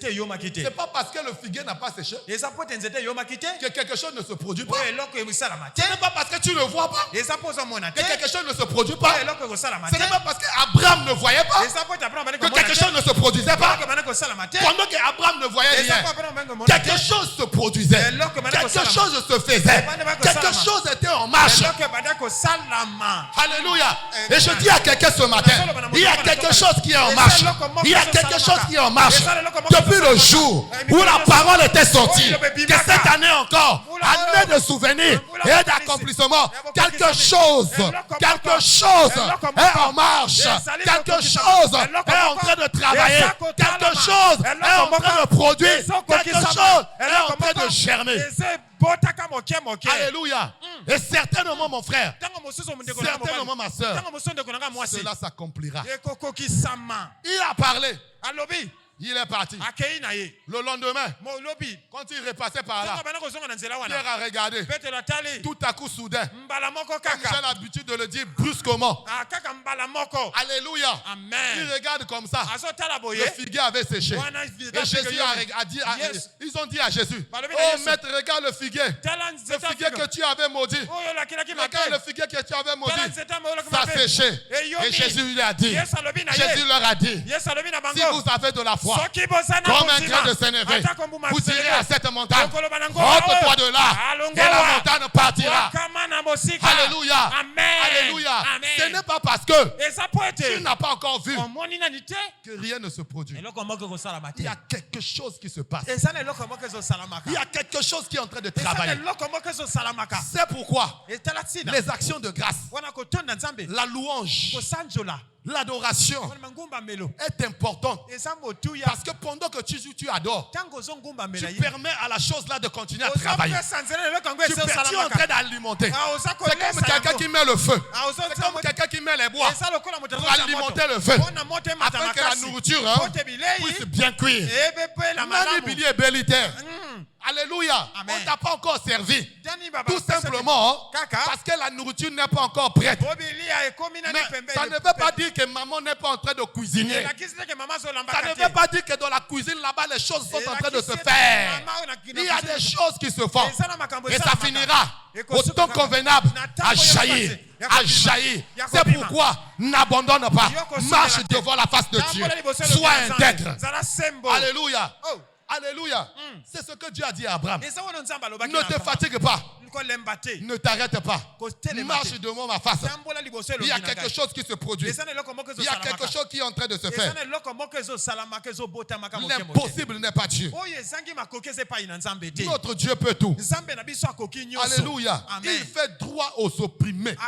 n'est pas parce que le figuier n'a pas séché que quelque chose ne se produit pas. Ce n'est pas parce que tu ne vois pas que quelque chose ne se produit pas. Ce n'est pas parce que Abraham ne voyait pas que quelque chose ne se produisait pas. Pendant qu'Abraham ne voyait rien, quelque chose se produisait, quelque chose se faisait, quelque chose était en marche. Alléluia. Et je dis à quelqu'un ce matin, il y a quelque chose qui est en marche. Il y a quelque chose qui est en marche. Depuis le jour où la parole était sortie, que cette année encore, année de souvenirs et d'accomplissement, quelque chose est en marche. Quelque chose est en train de travailler. Quelque chose est en train de produire. Quelque chose est en train de germer. Alléluia. Et certainement, mon frère, certainement, ma soeur, cela s'accomplira. Il a parlé. Il est parti. Le lendemain, quand il repassait par là, Pierre a regardé. Tout à coup, soudain, comme j'ai l'habitude de le dire brusquement, alléluia, il regarde comme ça. Le figuier avait séché. Et Jésus a dit, ils ont dit à Jésus, oh maître, regarde le figuier. Le figuier que tu avais maudit. Regarde le figuier que tu avais maudit. Ça a séché. Et Jésus lui a dit, Jésus leur a dit, si vous avez de la foi, comme un grain de sénévé, vous direz à cette montagne, ôte-toi de là, et la montagne partira. Alléluia. Alléluia. Ce n'est pas parce que tu n'as pas encore vu que rien ne se produit. Il y a quelque chose qui se passe. Il y a quelque chose qui est en train de travailler. C'est pourquoi les actions de grâce, la louange, l'adoration est importante. Parce que pendant que tu adores, tu permets à la chose là de continuer à travailler. Tu es en train d'alimenter. C'est comme quelqu'un qui met le feu. C'est comme quelqu'un qui met les bois pour alimenter le feu. Afin que la nourriture puisse bien cuire. Nani Billy et Bélitaire. Alléluia. Amen. On ne t'a pas encore servi. Tout simplement parce que la nourriture n'est pas encore prête. Mais ça ne veut pas dire que maman n'est pas en train de cuisiner. Ça ne veut pas dire que dans la cuisine là-bas les choses sont en train de se faire. Il y a des choses qui se font. Et ça finira au temps convenable à jaillir. À jaillir. C'est pourquoi n'abandonne pas. Marche devant la face de Dieu. Sois intègre. Alléluia. Alléluia. C'est ce que Dieu a dit à Abraham. Ne te fatigue pas. Ne t'arrête pas. Marche devant ma face. Il y a quelque chose qui se produit. Il y a quelque chose qui est en train de se faire. L'impossible n'est pas Dieu. Notre Dieu peut tout. Alléluia. Il fait droit aux opprimés. Il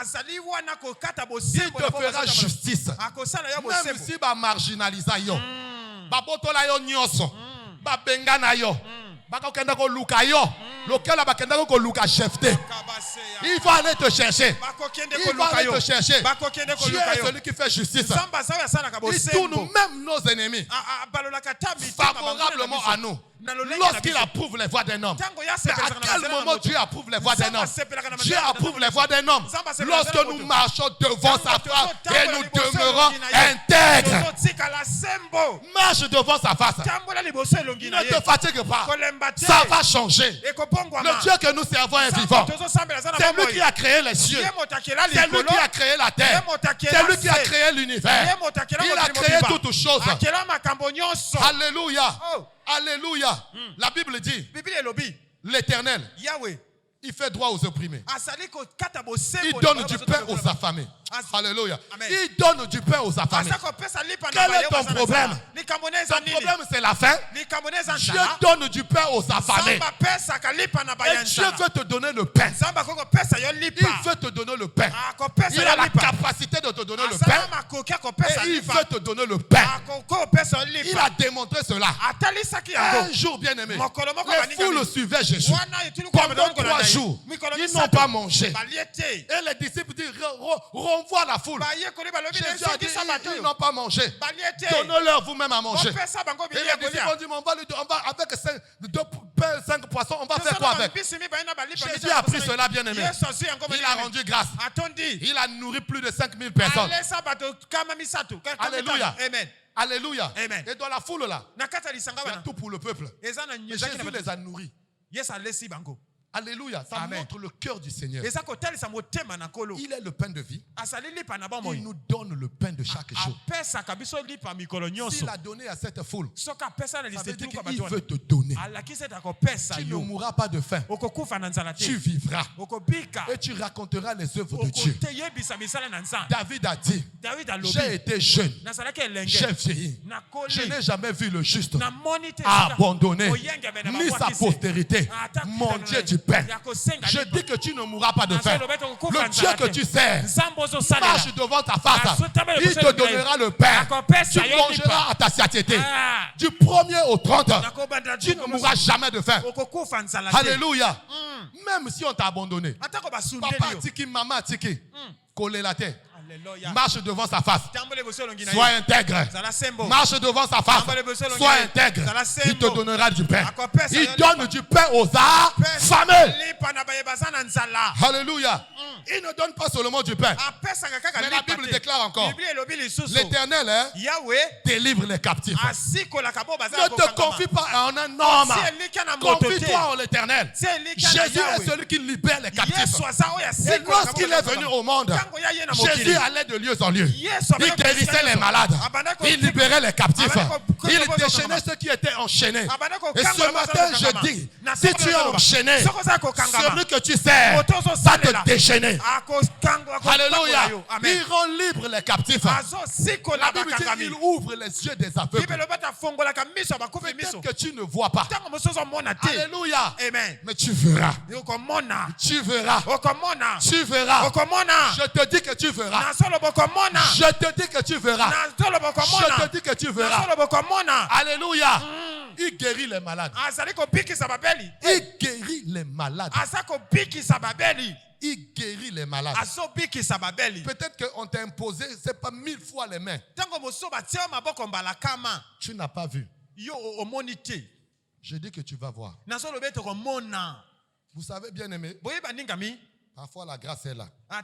te fera justice. Même si marginalisa yo. Babotola yo nyoso. Babengana yo. Il va aller te chercher. Il va aller te chercher. Dieu est celui qui fait justice. Il tourne même nos ennemis favorablement à nous. Lorsqu'il approuve les voies d'un homme. À quel moment Dieu approuve les voies d'un homme? Dieu approuve les voies d'un homme lorsque nous marchons devant sa face et nous demeurons intègres. Marche devant sa face. Ne te fatigue pas. Ça va changer. Le Dieu que nous servons est vivant. C'est lui qui a créé les cieux. C'est lui qui a créé la terre. C'est lui qui a créé l'univers. Il a créé toutes choses. Alléluia. Alléluia. La Bible dit, l'Éternel, il fait droit aux opprimés. Il donne du pain aux affamés. Alléluia. Il donne du pain aux affamés. Quel est ton problème? Ton problème, c'est la faim. Dieu donne du pain aux affamés. Et Dieu veut te donner le pain. Il veut te donner le pain. Il a la capacité de te donner le pain. Et il veut te donner le pain. Il a démontré cela. Un jour, bien aimé, les foules suivaient Jésus. Pendant 3 jours, ils n'ont pas mangé. Et les disciples disent, renvoie la foule. Jésus a dit, ils n'ont pas mangé. Donnez-leur vous-même à manger. Et les disciples ont dit, on va avec 2 pains, 5 poissons, on va faire quoi avec? Jésus a pris cela, bien aimé. Il a rendu grâce. Il a nourri plus de 5000 personnes. Alléluia. Amen. Alléluia. Amen. Et dans la foule là, il y a tout pour le peuple. Et Jésus les a nourris. Alléluia, ça montre le cœur du Seigneur. Il est le pain de vie. Il nous donne le pain de chaque jour. S'il a donné à cette foule, ça veut dire qu'il veut te donner. Tu ne mourras pas de faim. Tu vivras. Et tu raconteras les œuvres de Dieu. David a dit, j'ai été jeune, j'ai vieilli. Je n'ai jamais vu le juste abandonné, ni sa postérité. Mon Dieu du pain. Je dis que tu ne mourras pas de faim. Le Dieu que tu sers marche devant ta face. Il te donnera le pain. Tu mangeras à ta satiété. Du 1er au 30, tu ne mourras jamais de faim. Alléluia. Même si on t'a abandonné, papa tiki, maman tiki, coller la terre. Marche devant sa face. Sois intègre. Marche devant sa face. Sois intègre. Il te donnera du pain. Il donne du pain aux affamés. Alléluia. Il ne donne pas seulement du pain. Mais la Bible déclare encore, l'Éternel délivre les captifs. Ne te confie pas en un homme. Confie-toi en l'Éternel. Jésus est celui qui libère les captifs. Et lorsqu'il est venu au monde, Jésus allait de lieu en lieu. Il guérissait les malades. Il libérait les captifs. Il déchaînait ceux qui étaient enchaînés. Et ce matin, je dis, si tu es enchaîné, celui que tu sers va te déchaîner. Alléluia. Il rend libre les captifs. La Bible dit qu'il ouvre les yeux des aveugles. Peut-être que tu ne vois pas. Alléluia. Mais tu verras. Tu verras. Tu verras. Je te dis que tu verras. Je te dis que tu verras. Je te dis que tu verras. Alléluia. Il guérit les malades. Il guérit les malades. Il guérit les malades. Peut-être qu'on t'a imposé, c'est pas 1000 fois les mains. Tu n'as pas vu. Je dis que tu vas voir. Vous savez, bien aimé, parfois la grâce est là. Et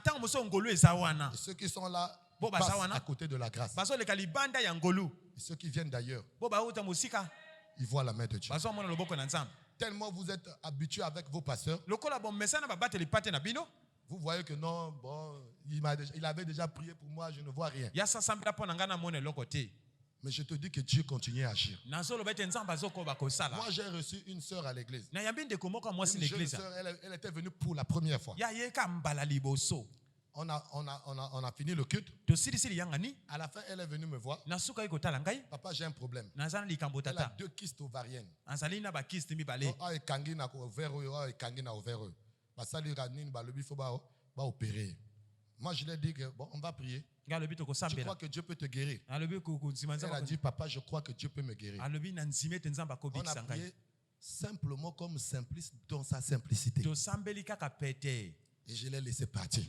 ceux qui sont là passent à côté de la grâce. Et ceux qui viennent d'ailleurs, ils voient la main de Dieu. Tellement vous êtes habitués avec vos pasteurs. Vous voyez que non, bon, il avait déjà prié pour moi, je ne vois rien. Mais je te dis que Dieu continue à agir. Moi, j'ai reçu une sœur à l'église. Une jeune sœur, elle était venue pour la première fois. On a fini le culte. À la fin, elle est venue me voir. Papa, j'ai un problème. Elle a 2 kystes ovariennes. Moi, je lui ai dit que bon, on va prier. Tu crois que Dieu peut te guérir? Elle a dit, papa, je crois que Dieu peut me guérir. On a prié. simplement comme simpliste dans sa simplicité. Et je l'ai laissé partir.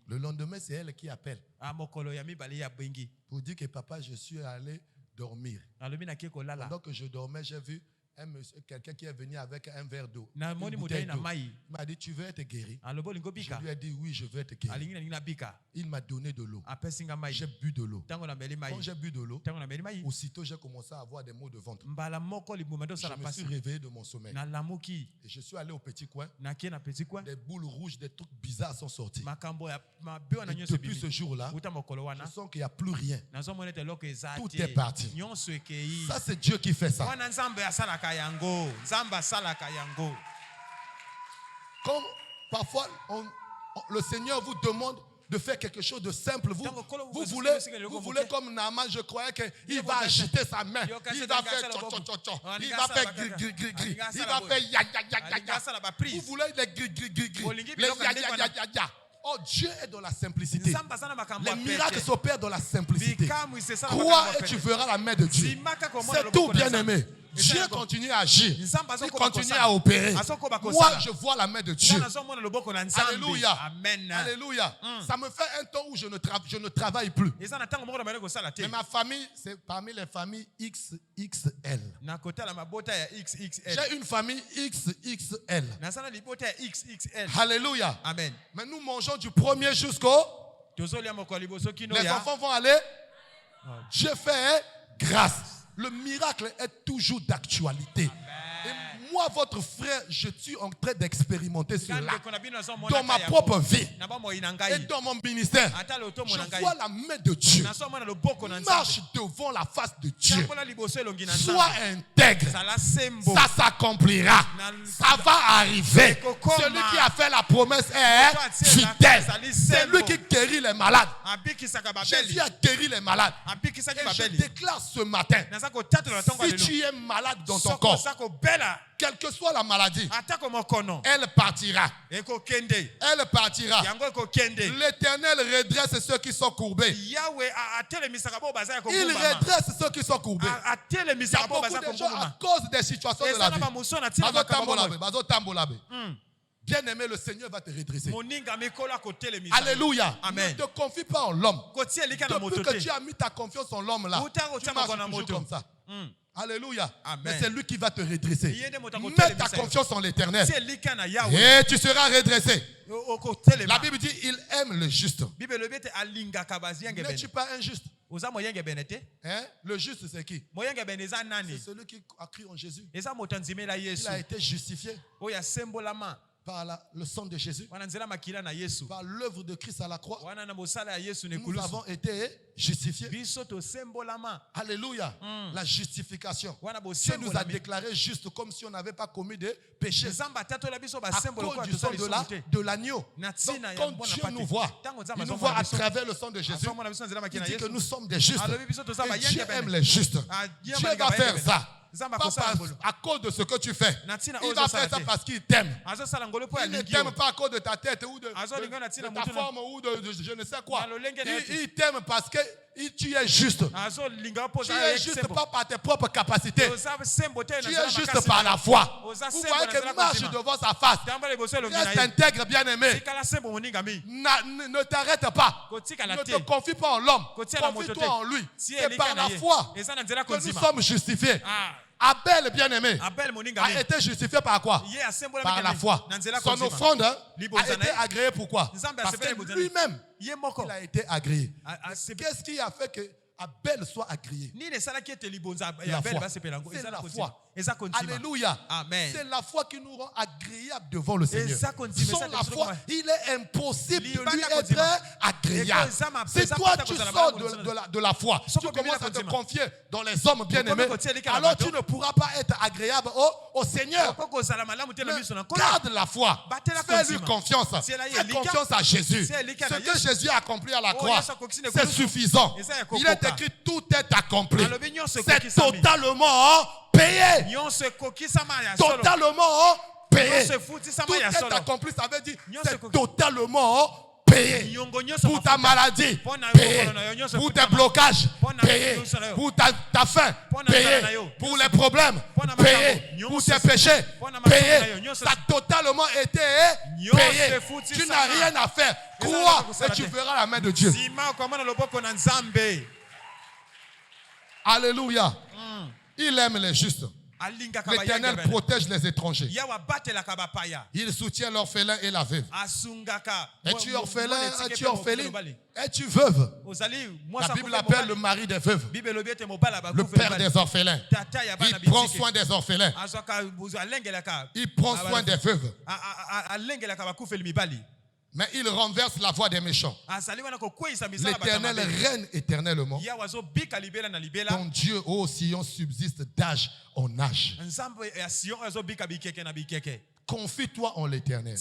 Le lendemain, c'est elle qui appelle pour dire que papa, je suis allé dormir. Pendant que je dormais, j'ai vu quelqu'un qui est venu avec un verre d'eau. Il m'a dit, tu veux être guéri? Je lui ai dit, oui, je veux être guéri. Il m'a donné de l'eau. J'ai bu de l'eau. Quand j'ai bu de l'eau, aussitôt j'ai commencé à avoir des maux de ventre. Je me suis réveillé de mon sommeil. Et je suis allé au petit coin. Des boules rouges, des trucs bizarres sont sortis. Et depuis ce jour-là, je sens qu'il n'y a plus rien. Tout est parti. Ça, c'est Dieu qui fait ça. Comme parfois le Seigneur vous demande de faire quelque chose de simple, vous voulez comme Naaman, je croyais qu'il va agiter sa main, il va faire tchon, il va faire gris, il va faire ya. Vous voulez les gris, les ya. Oh, Dieu est dans la simplicité. Les miracles s'opèrent dans la simplicité. Crois et tu verras la main de Dieu. C'est tout, bien aimé. Dieu continue à agir. Il continue à opérer. Moi, je vois la main de Dieu. Alléluia. Amen. Alléluia. Ça me fait un temps où je ne travaille plus. Mais ma famille, c'est parmi les familles XXL. J'ai une famille XXL. Alléluia. Amen. Mais nous mangeons du premier jusqu'au... Les enfants vont aller. Dieu fait grâce. Le miracle est toujours d'actualité. Et moi, votre frère, je suis en train d'expérimenter cela dans ma propre vie et dans mon ministère. Je vois la main de Dieu. Marche devant la face de Dieu. Sois intègre. Ça s'accomplira. Ça va arriver. Celui qui a fait la promesse est fidèle. C'est lui qui guérit les malades. Jésus a guéri les malades. Et je déclare ce matin, si tu es malade dans ton corps, quelle que soit la maladie, elle partira. Elle partira. L'Éternel redresse ceux qui sont courbés. Il redresse ceux qui sont courbés. Il y a beaucoup de gens à cause des situations de la vie. Bien aimé, le Seigneur va te redresser. Alléluia. Amen. Ne te confie pas en l'homme. Depuis que tu as mis ta confiance en l'homme là, tu marches toujours comme ça. Alléluia. Amen. Mais c'est lui qui va te redresser. Mets ta confiance en l'Éternel. Et tu seras redressé. La Bible dit il aime le juste. N'es-tu pas injuste? Le juste c'est qui? C'est celui qui a cru en Jésus. Il a été justifié par le sang de Jésus, par l'œuvre de Christ à la croix. Nous avons été justifiés. Alléluia. La justification. Dieu nous a déclaré juste comme si on n'avait pas commis de péché à cause du sang de l'agneau. Donc quand Dieu nous voit, il nous voit à travers le sang de Jésus. Il dit que nous sommes des justes. Et Dieu aime les justes. Dieu va faire ça. Pas à cause de ce que tu fais. Il va faire ça parce qu'il t'aime. Il ne t'aime pas à cause de ta tête ou de ta forme ou de je ne sais quoi. Il t'aime parce que tu es juste. Tu es juste pas par tes propres capacités. Tu es juste par la foi. Vous voyez que marche devant sa face. Reste intègre, bien aimé. Ne t'arrête pas. Ne te confie pas en l'homme. Confie-toi en lui. C'est par la foi que nous sommes justifiés. Abel, bien aimé, a été justifié par quoi? Par la foi. Son offrande a été agréée pourquoi? Parce que lui-même, il a été agréé. Qu'est-ce qui a fait que Abel soit agréé? La foi. C'est la foi. Alléluia. Amen. C'est la foi qui nous rend agréables devant le Seigneur. Sans la foi, il est impossible de lui être agréable. Si toi tu sors de la foi, tu commences à te confier dans les hommes bien-aimés, alors tu ne pourras pas être agréable au Seigneur. Garde la foi. Fais-lui confiance. Fais confiance à Jésus. Ce que Jésus a accompli à la croix, c'est suffisant. Il est écrit, tout est accompli. C'est totalement payé. Totalement payé. Tout est accompli, ça veut dire c'est totalement payé. payé. Pour ta maladie, payé. Pour tes blocages, payé. Pour ta faim, payé. Pour les problèmes, payé. Pour tes péchés, payé. Ça a totalement été payé. Tu n'as rien à faire. Crois et tu verras la main de Dieu. Alléluia. Il aime les justes. L'Éternel protège les étrangers. Il soutient l'orphelin et la veuve. Es-tu orphelin, es-tu orpheline, es-tu veuve? La Bible appelle le mari des veuves, le père des orphelins. Il prend soin des orphelins. Il prend soin des veuves. Mais il renverse la voie des méchants. L'Éternel règne éternellement. Ton Dieu, ô Sion, subsiste d'âge en âge. Confie-toi en l'Éternel.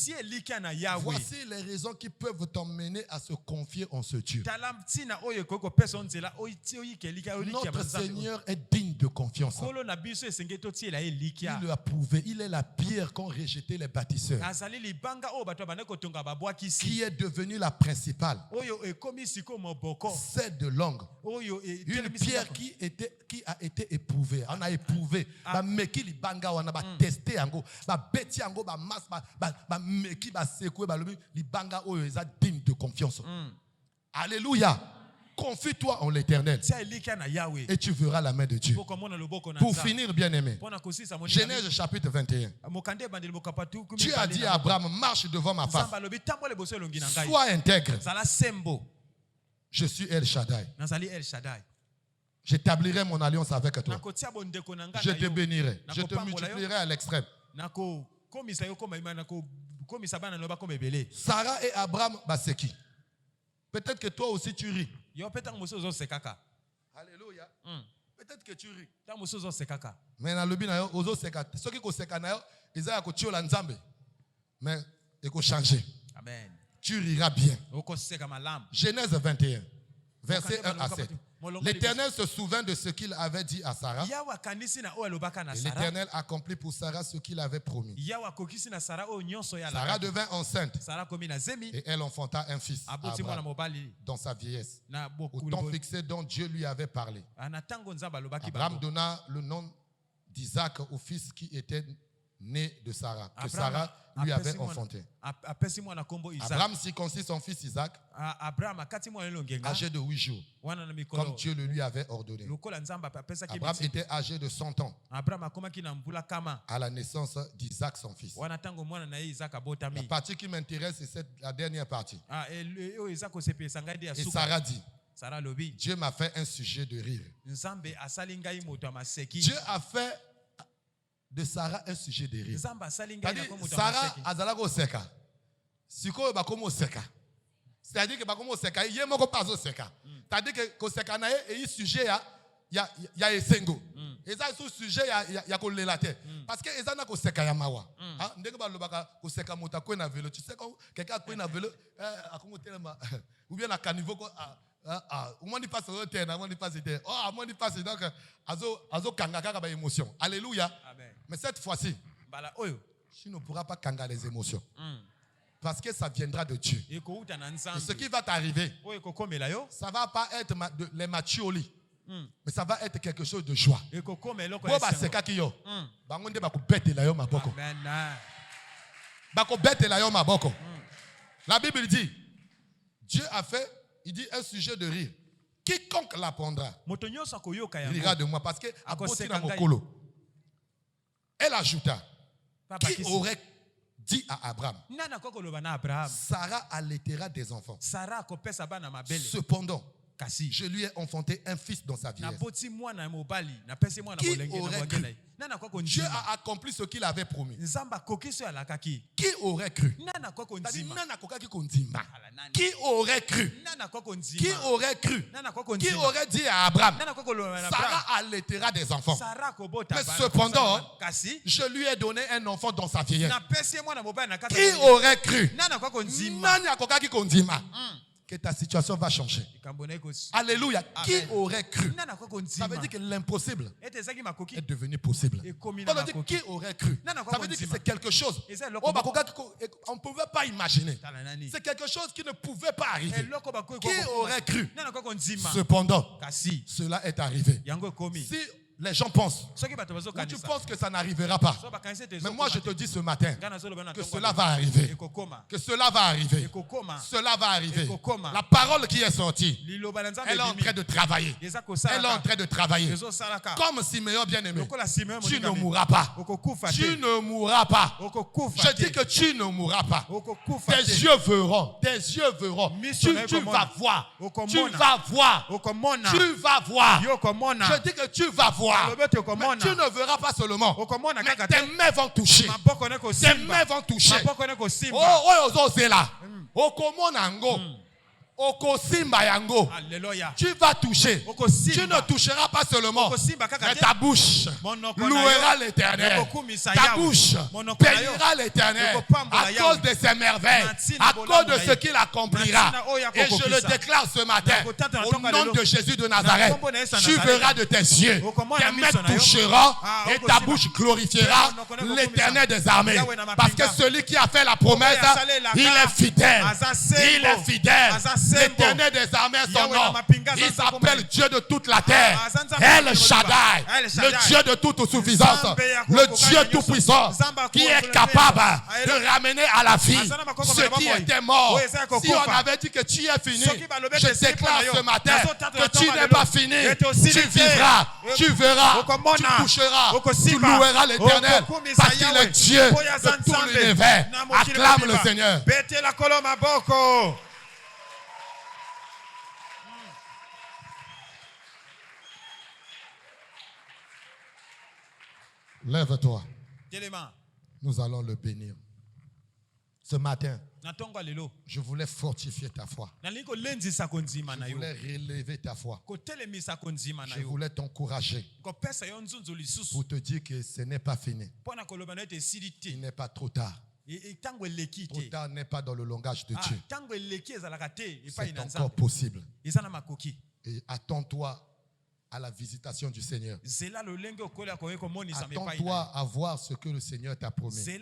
Voici les raisons qui peuvent t'emmener à se confier en ce Dieu. Notre Seigneur est digne de confiance. Il l'a prouvé. Il est la pierre qu'ont rejeté les bâtisseurs, qui est devenue la principale. C'est de langue. Une pierre qui a été éprouvée. On a éprouvé. Mais qui banga, on a testé. Digne de confiance. Alléluia. Confie-toi en l'Éternel et tu verras la main de Dieu. Pour finir, bien aimé, Genèse chapitre 21. Dieu a dit à Abraham, marche devant ma face, sois intègre. Je suis El Shaddai. J'établirai mon alliance avec toi. Je te bénirai. Je te multiplierai à l'extrême. Sarah et Abraham, c'est qui? Peut-être que toi aussi tu ris. Alléluia. Peut-être que tu ris. Mais dans le bina, ceux qui ils ont mais il faut changer. Amen. Tu riras bien. Genèse 21, verset 1 à 7. L'Éternel se souvint de ce qu'il avait dit à Sarah. Et l'Éternel accomplit pour Sarah ce qu'il avait promis. Sarah devint enceinte et elle enfanta un fils Abraham, dans sa vieillesse, au temps fixé dont Dieu lui avait parlé. Abraham donna le nom d'Isaac au fils qui était né de Sarah, que Sarah lui avait enfanté. Abraham circoncit son fils Isaac, âgé de 8 jours, comme Dieu le lui avait ordonné. Abraham était âgé de 100 ans à la naissance d'Isaac, son fils. La partie qui m'intéresse, c'est la dernière partie. Et Sarah dit, Dieu m'a fait un sujet de rire. Dieu a fait de Sarah un sujet de rire. Sarah azalago seka. Siko bakomo seka. C'est-à-dire que bakomo seka, yemoko pazo seka. C'est-à-dire que seka na e sujet ya esengo. Eza sous sujet ya ko lelate. Parce que eza na ko seka ya mawa. Ndenge ba lobaka ko seka mota ko na vélo. Tu sais quand quelqu'un ko na vélo akomo telema ou bien na caniveau ko on dit pas sur terre, on dit pas sur terre. Oh, on dit pas donc azo kanga kaka ba émotion. Alléluia. Amen. Mais cette fois-ci, tu ne pourras pas kanga les émotions. Parce que ça viendra de Dieu. Et ce qui va t'arriver, ça ne va pas être les machioli. Mais ça va être quelque chose de joie. La Bible dit, Dieu a fait, il dit un sujet de rire. Quiconque l'apprendra rira de moi parce que elle ajouta, qui aurait dit à Abraham, Sarah allaitera des enfants. Cependant, je lui ai enfanté un fils dans sa vieillesse. Qui aurait cru? Dieu a accompli ce qu'il avait promis. Qui aurait cru? Qui aurait cru? Qui aurait cru? Qui aurait dit à Abraham, Sarah allaitera des enfants. Mais cependant, je lui ai donné un enfant dans sa vieillesse. Qui aurait cru? que ta situation va changer. Alléluia. Qui aurait cru? Ça veut dire que l'impossible est devenu possible. On dit qui aurait cru? Ça veut dire que c'est quelque chose. On ne pouvait pas imaginer. C'est quelque chose qui ne pouvait pas arriver. Qui aurait cru? Cependant, cela est arrivé. Si les gens pensent, ou tu penses que ça n'arrivera pas. Mais moi je te dis ce matin que cela va arriver. Que cela va arriver. Cela va arriver. La parole qui est sortie, elle est en train de travailler. Elle est en train de travailler. Comme Siméon bien-aimé, tu ne mourras pas. Tu ne mourras pas. Je dis que tu ne mourras pas. Tes yeux verront. Tes yeux verront. Tu vas voir. Tu vas voir. Tu vas voir. Je dis que tu vas voir. Mais tu ne verras pas seulement. Mais tes mains vont toucher. Tes mains vont toucher. Oh, c'est là. Tu vas toucher. Tu ne toucheras pas seulement. Mais ta bouche louera l'Éternel. Ta bouche bénira l'Éternel à cause de ses merveilles, à cause de ce qu'il accomplira. Et je le déclare ce matin au nom de Jésus de Nazareth. Tu verras de tes yeux. Tes mains toucheront et ta bouche glorifiera l'Éternel des armées. Parce que celui qui a fait la promesse, il est fidèle. Il est fidèle. L'Éternel des armées, son nom, il s'appelle Dieu de toute la terre. El Shaddai, le Dieu de toute suffisance, le Dieu tout-puissant, qui est capable de ramener à la vie ceux qui étaient morts. Si on avait dit que tu es fini, je déclare ce matin que tu n'es pas fini. Tu vivras, tu verras, tu toucheras, tu loueras l'Éternel parce qu'il est Dieu de tout l'univers. Acclame le Seigneur. Lève-toi. Nous allons le bénir. Ce matin, je voulais fortifier ta foi. Je voulais relever ta foi. Je voulais t'encourager pour te dire que ce n'est pas fini. Il n'est pas trop tard. Trop tard n'est pas dans le langage de Dieu. C'est encore possible. Et attends-toi à la visitation du Seigneur. Attends-toi à voir ce que le Seigneur t'a promis. Mais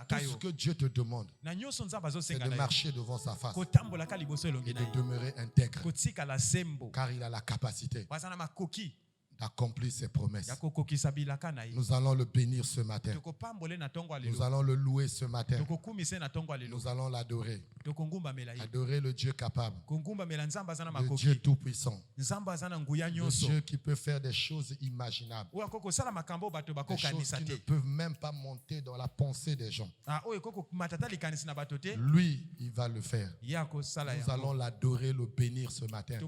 tout ce que Dieu te demande, c'est de marcher devant sa face et de demeurer intègre, car il a la capacité d'accomplir ses promesses. Nous allons le bénir ce matin. Nous allons le louer ce matin. Nous allons l'adorer. Adorer le Dieu capable, le Dieu tout-puissant, le Dieu qui peut faire des choses imaginables, des choses qui ne peuvent même pas monter dans la pensée des gens. Lui, il va le faire. Nous allons l'adorer, le bénir ce matin.